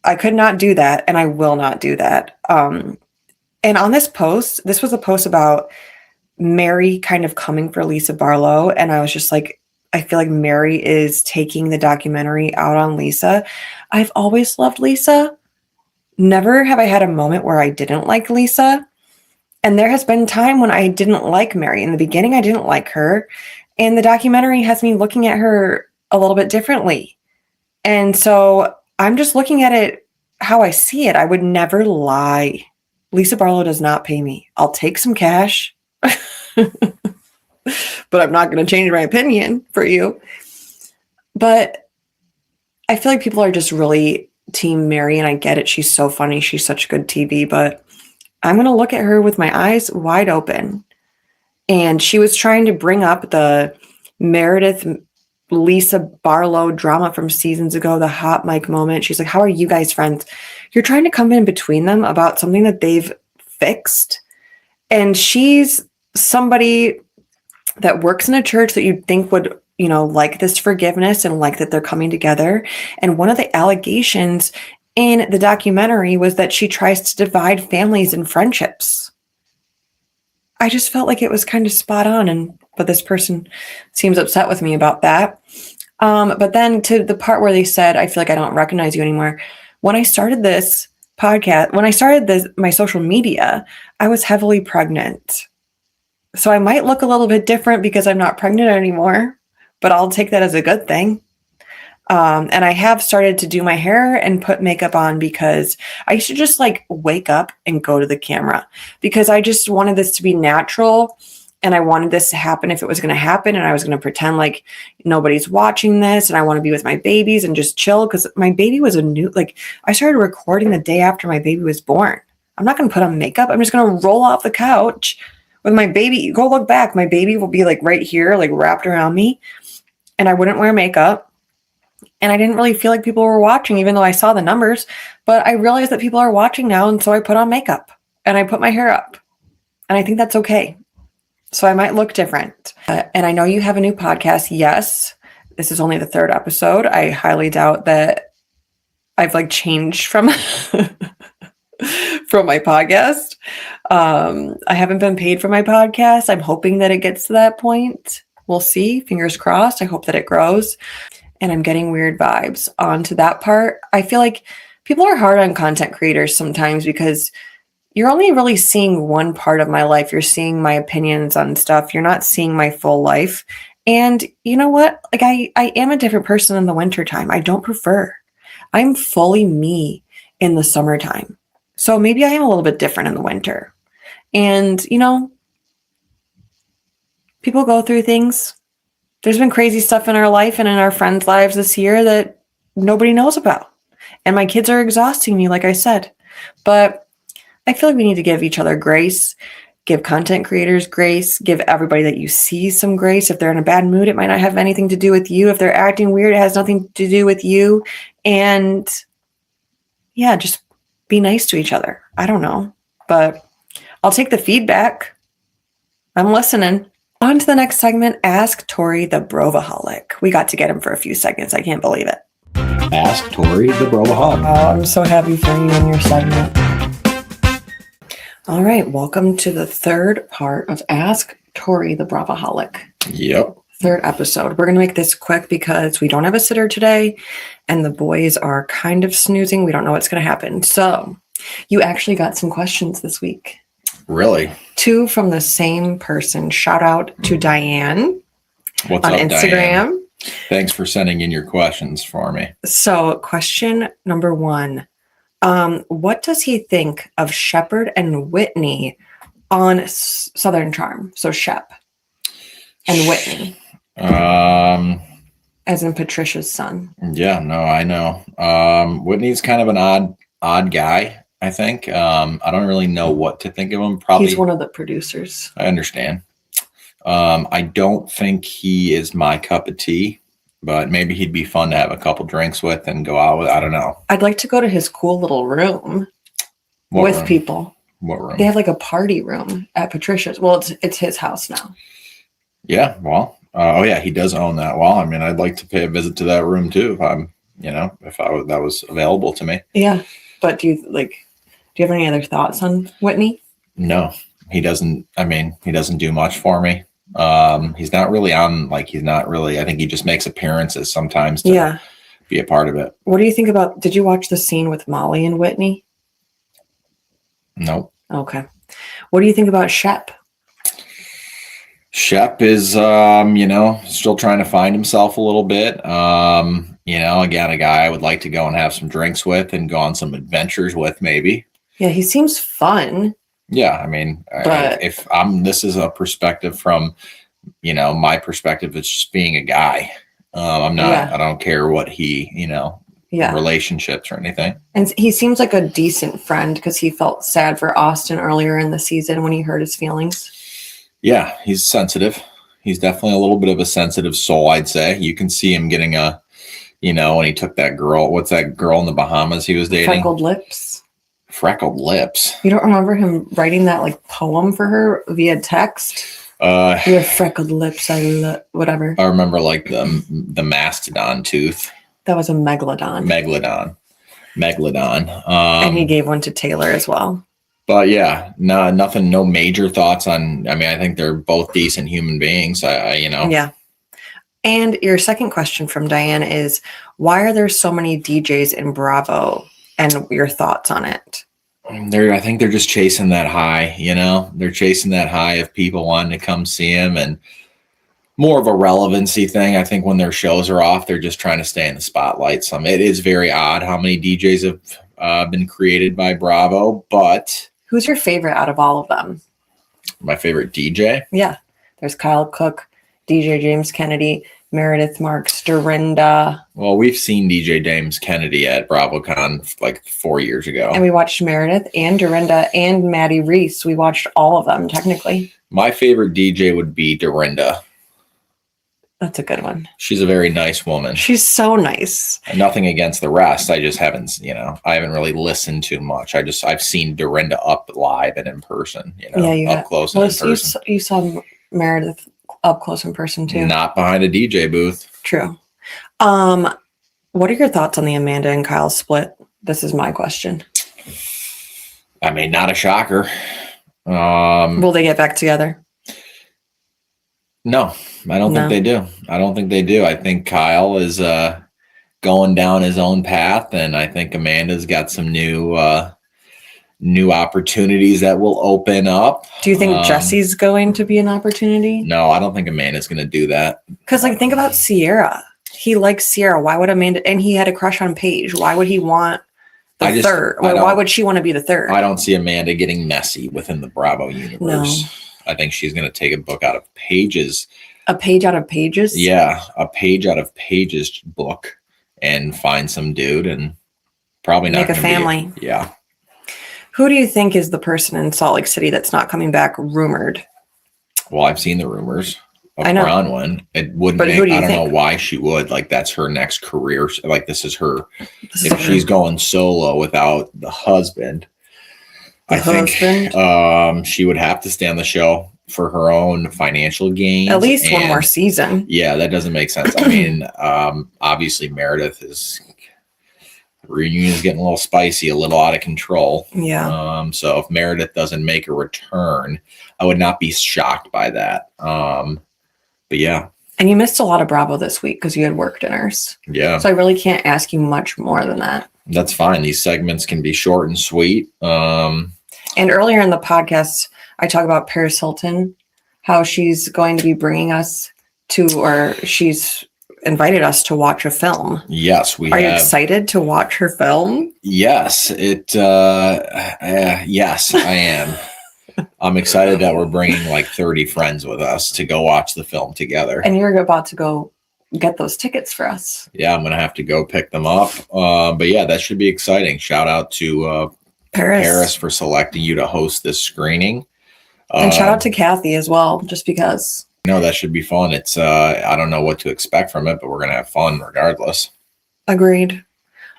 I could not do that, and I will not do that. And on this post, this was a post about Mary kind of coming for Lisa Barlow, and I was just like, I feel like Mary is taking the documentary out on Lisa. I've always loved Lisa. Never have I had a moment where I didn't like Lisa. And there has been time when I didn't like Mary. In the beginning, I didn't like her. And the documentary has me looking at her a little bit differently. And so I'm just looking at it how I see it. I would never lie. Lisa Barlow does not pay me. I'll take some cash, but I'm not going to change my opinion for you. But I feel like people are just really team Mary, and I get it. She's so funny. She's such good TV, but I'm going to look at her with my eyes wide open. And she was trying to bring up the Meredith Lisa Barlow drama from seasons ago, the hot mic moment. She's like, how are you guys friends? You're trying to come in between them about something that they've fixed. And she's somebody that works in a church that you'd think would, like this forgiveness and like that they're coming together. And one of the allegations in the documentary was that she tries to divide families and friendships. I just felt like it was kind of spot on, but this person seems upset with me about that. But then to the part where they said, I feel like I don't recognize you anymore. When I started this podcast, my social media, I was heavily pregnant. So I might look a little bit different because I'm not pregnant anymore, but I'll take that as a good thing. And I have started to do my hair and put makeup on because I used to just wake up and go to the camera because I just wanted this to be natural. And I wanted this to happen if it was going to happen. And I was going to pretend like nobody's watching this. And I want to be with my babies and just chill. Because my baby was I started recording the day after my baby was born. I'm not going to put on makeup. I'm just going to roll off the couch with my baby. Go look back. My baby will be right here, wrapped around me. And I wouldn't wear makeup. And I didn't really feel like people were watching, even though I saw the numbers. But I realized that people are watching now. And so I put on makeup and I put my hair up. And I think that's okay. So I might look different. And I know you have a new podcast. Yes, this is only the 3rd episode. I highly doubt that I've changed from from my podcast. I haven't been paid for my podcast. I'm hoping that it gets to that point. We'll see. Fingers crossed. I hope that it grows. And I'm getting weird vibes onto that part. I feel like people are hard on content creators sometimes because you're only really seeing one part of my life. You're seeing my opinions on stuff. You're not seeing my full life. And you know what? I am a different person in the wintertime. I don't prefer. I'm fully me in the summertime. So maybe I am a little bit different in the winter. And, people go through things. There's been crazy stuff in our life and in our friends' lives this year that nobody knows about. And my kids are exhausting me, like I said. But I feel like we need to give each other grace, give content creators grace, give everybody that you see some grace. If they're in a bad mood, it might not have anything to do with you. If they're acting weird, it has nothing to do with you. And yeah, just be nice to each other. I don't know, but I'll take the feedback. I'm listening. On to the next segment, Ask Torre the Bravoholic. We got to get him for a few seconds. I can't believe it. Ask Torre the Bravoholic. Oh, I'm so happy for you and your segment. All right, welcome to the 3rd part of Ask Torre the Bravoholic. Yep. 3rd episode. We're going to make this quick because we don't have a sitter today and the boys are kind of snoozing. We don't know what's going to happen. So you actually got some questions this week. Really? 2 from the same person. Shout out to Diane. What's on up, Instagram. Diane? Thanks for sending in your questions for me. So question number 1. What does he think of Shepard and Whitney on Southern Charm? So Shep and Whitney. As in Patricia's son. Yeah, no, I know. Whitney's kind of an odd guy, I think. I don't really know what to think of him. Probably he's one of the producers. I understand. I don't think he is my cup of tea, but maybe he'd be fun to have a couple drinks with and go out with. I don't know. I'd like to go to his cool little room with people. What room? They have a party room at Patricia's. Well, it's his house now. Yeah, well, he does own that. Well, I mean, I'd like to pay a visit to that room too if that was available to me. Yeah, but do you have any other thoughts on Whitney? No, he doesn't. I mean, he doesn't do much for me. He's not really on, I think he just makes appearances sometimes to be a part of it. What do you think about, did you watch the scene with Molly and Whitney? Nope. Okay. What do you think about Shep? Shep is, still trying to find himself a little bit. Again, a guy I would like to go and have some drinks with and go on some adventures with, maybe. Yeah, he seems fun. Yeah, I mean, if this is a perspective from, my perspective, it's just being a guy. I'm not, I don't care what he, relationships or anything. And he seems like a decent friend because he felt sad for Austin earlier in the season when he hurt his feelings. Yeah, he's sensitive. He's definitely a little bit of a sensitive soul, I'd say. You can see him getting when he took that girl, what's that girl in the Bahamas he was dating? Freckled Lips. Freckled Lips. You don't remember him writing that poem for her via text? You have freckled lips, whatever. I remember the mastodon tooth. That was a megalodon. Megalodon. And he gave one to Taylor as well. But yeah, no major thoughts on. I mean, I think they're both decent human beings. Yeah. And your second question from Diane is, why are there so many DJs in Bravo? And your thoughts on it? I think they're just chasing that high. They're chasing that high of people wanting to come see them, and more of a relevancy thing. I think when their shows are off, they're just trying to stay in the spotlight. It is very odd how many DJs have been created by Bravo, but. Who's your favorite out of all of them? My favorite DJ? Yeah. There's Kyle Cook, DJ James Kennedy, Meredith Marks, Dorinda. Well, we've seen DJ James Kennedy at BravoCon 4 years ago. And we watched Meredith and Dorinda and Maddie Reese. We watched all of them, technically. My favorite DJ would be Dorinda. That's a good one. She's a very nice woman. She's so nice. And nothing against the rest. I just haven't, I haven't really listened too much. I've seen Dorinda up live and in person, up close and in person. You saw Meredith up close in person too. Not behind a DJ booth. True. What are your thoughts on the Amanda and Kyle split? This is my question. I mean, not a shocker. Will they get back together? No, I don't think they do. I think Kyle is going down his own path, and I think Amanda's got some new opportunities that will open up. Do you think Jesse's going to be an opportunity? No, I don't think Amanda's going to do that. Because think about Sierra. He likes Sierra. Why would Amanda? And he had a crush on Paige. Why would he want the third? Why would she want to be the third? I don't see Amanda getting messy within the Bravo universe. No. I think she's going to take a book out of Paige's. A page out of Paige's? Yeah, a page out of Paige's book and find some dude and probably not make a family. Yeah. Who do you think is the person in Salt Lake City that's not coming back rumored? Well, I've seen the rumors of I know. Bronwyn. It wouldn't But make, who do you I don't think? know why she would. That's her next career. This is her. If she's going solo without the husband, I think she would have to stay on the show for her own financial gains. At least one more season. Yeah, that doesn't make sense. I mean, obviously Meredith reunion is getting a little spicy, a little out of control. Yeah. So if Meredith doesn't make a return, I would not be shocked by that. But yeah. And you missed a lot of Bravo this week because you had work dinners. Yeah. So I really can't ask you much more than that. That's fine. These segments can be short and sweet. And earlier in the podcast, I talk about Paris Hilton, how she's going to be bringing us or she's invited us to watch a film. Yes, Are you excited to watch her film? Yes, yes, I am. I'm excited that we're bringing 30 friends with us to go watch the film together. And you're about to go get those tickets for us. Yeah, I'm going to have to go pick them up. But yeah, that should be exciting. Shout out to Paris for selecting you to host this screening. And shout out to Kathy as well, just because. That should be fun. It's I don't know what to expect from it, but we're going to have fun regardless. Agreed.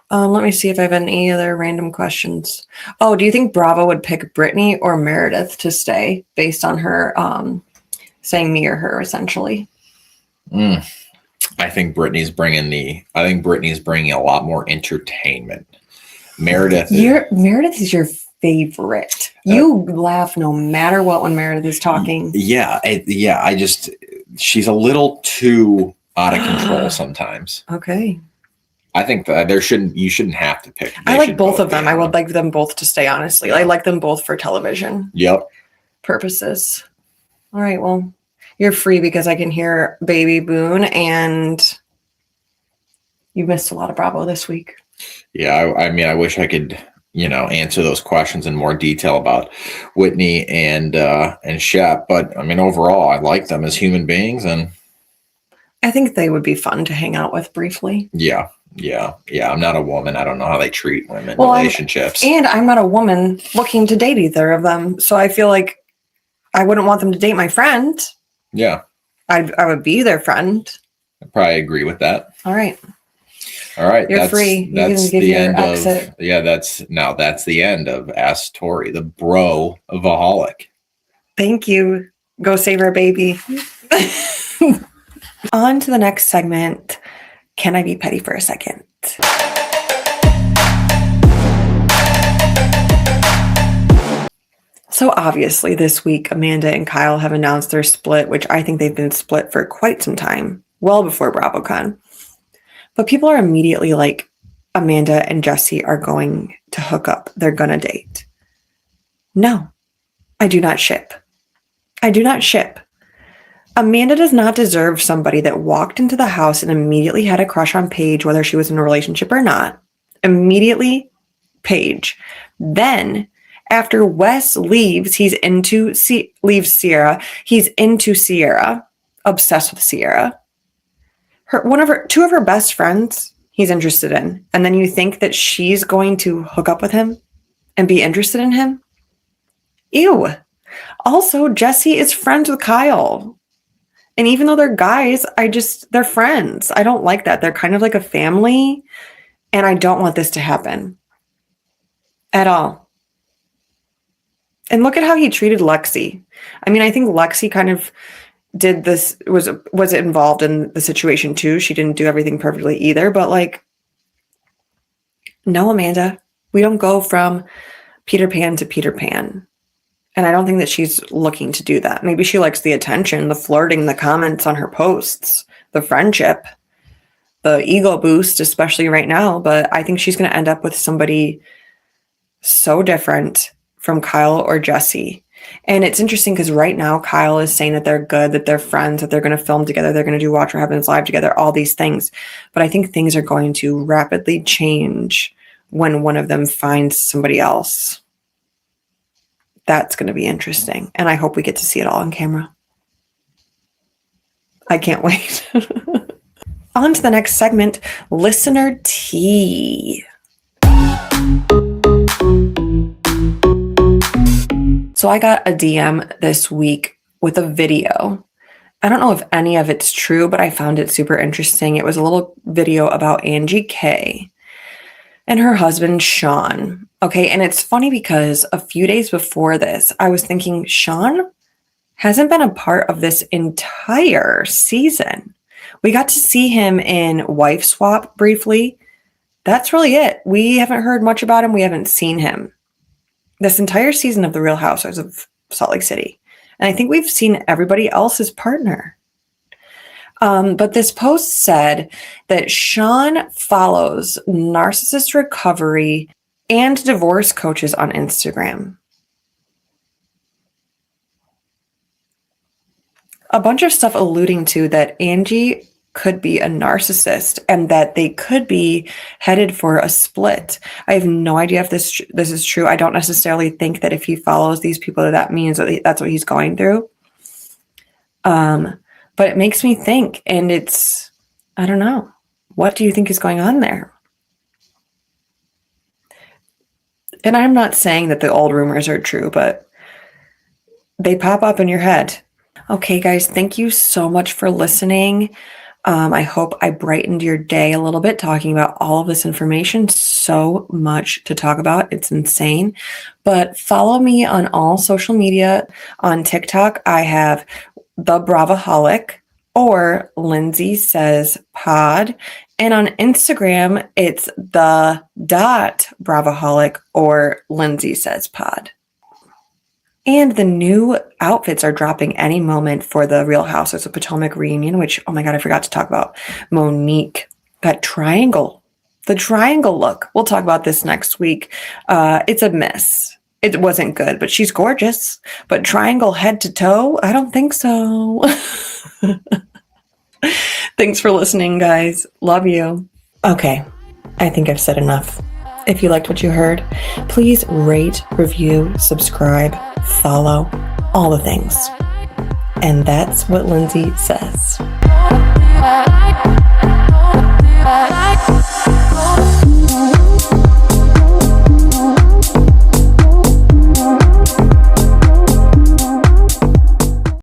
Let me see if I have any other random questions. Oh, do you think Bravo would pick Britani or Meredith to stay based on her saying me or her, essentially? I think Britani's bringing a lot more entertainment. Meredith Meredith is your favorite. You laugh no matter what when Meredith is talking. Yeah. She's a little too out of control sometimes. Okay. I think that you shouldn't have to pick. I like both of them. I would like them both to stay, honestly. Yeah. I like them both for television purposes. All right, well, you're free because I can hear Baby Boone, and you missed a lot of Bravo this week. Yeah, I mean, I wish I could, answer those questions in more detail about Whitney and Shep, but I mean, overall, I like them as human beings, and I think they would be fun to hang out with briefly. Yeah. I'm not a woman. I don't know how they treat women in relationships. I'm not a woman looking to date either of them. So I feel like I wouldn't want them to date my friend. Yeah. I would be their friend. I probably agree with that. All right. You're free. That's the end of that's the end of Ask Torre, the Bravoholic. Thank you. Go save our baby. On to the next segment. Can I be petty for a second? So obviously this week, Amanda and Kyle have announced their split, which I think they've been split for quite some time, well before BravoCon. But people are immediately like, Amanda and Jesse are going to hook up. They're going to date. No, I do not ship. Amanda does not deserve somebody that walked into the house and immediately had a crush on Paige, whether she was in a relationship or not. Immediately, Paige. Then, after Wes leaves, leaves Sierra. He's into Sierra, obsessed with Sierra. Two of her best friends, he's interested in. And then you think that she's going to hook up with him and be interested in him? Ew. Also, Jesse is friends with Kyle. And even though they're guys, they're friends. I don't like that. They're kind of like a family. And I don't want this to happen at all. And look at how he treated Lexi. I mean, I think Lexi kind of did this, was involved in the situation too. She didn't do everything perfectly either. But like, no, Amanda, we don't go from Peter Pan to Peter Pan. And I don't think that she's looking to do that. Maybe she likes the attention, the flirting, the comments on her posts, the friendship, the ego boost, especially right now. But I think she's going to end up with somebody so different from Kyle or Jesse. And it's interesting because right now Kyle is saying that they're good, that they're friends, that they're going to film together, they're going to do Watch What Happens Live together, all these things. But I think things are going to rapidly change when one of them finds somebody else. That's going to be interesting. And I hope we get to see it all on camera. I can't wait. On to the next segment, Listener Tea. So I got a DM this week with a video. I don't know if any of it's true, but I found it super interesting. It was a little video about Angie K and her husband, Sean. Okay, and it's funny because a few days before this, I was thinking, Sean hasn't been a part of this entire season. We got to see him in Wife Swap briefly. That's really it. We haven't heard much about him. We haven't seen him this entire season of The Real Housewives of Salt Lake City. And I think we've seen everybody else's partner. But this post said that Sean follows narcissist recovery and divorce coaches on Instagram. A bunch of stuff alluding to that Angie could be a narcissist and that they could be headed for a split. I have no idea if this is true. I don't necessarily think that if he follows these people that means that that's what he's going through. But it makes me think, and I don't know. What do you think is going on there? And I'm not saying that the old rumors are true, but they pop up in your head. Okay, guys, thank you so much for listening. I hope I brightened your day a little bit talking about all of this information. So much to talk about. It's insane. But follow me on all social media. On TikTok, I have the Bravoholic. or Lindsay Says Pod. And on Instagram, it's the .Bravoholic or Lindsay Says Pod. And the new outfits are dropping any moment for the Real Housewives of Potomac reunion, which, oh my God, I forgot to talk about. Monique, that triangle, the triangle look. We'll talk about this next week. It's a miss. It wasn't good, but she's gorgeous. But triangle head to toe? I don't think so. Thanks for listening, guys. Love you. Okay, I think I've said enough. If you liked what you heard, please rate, review, subscribe, follow, all the things. And that's what Lindsay says.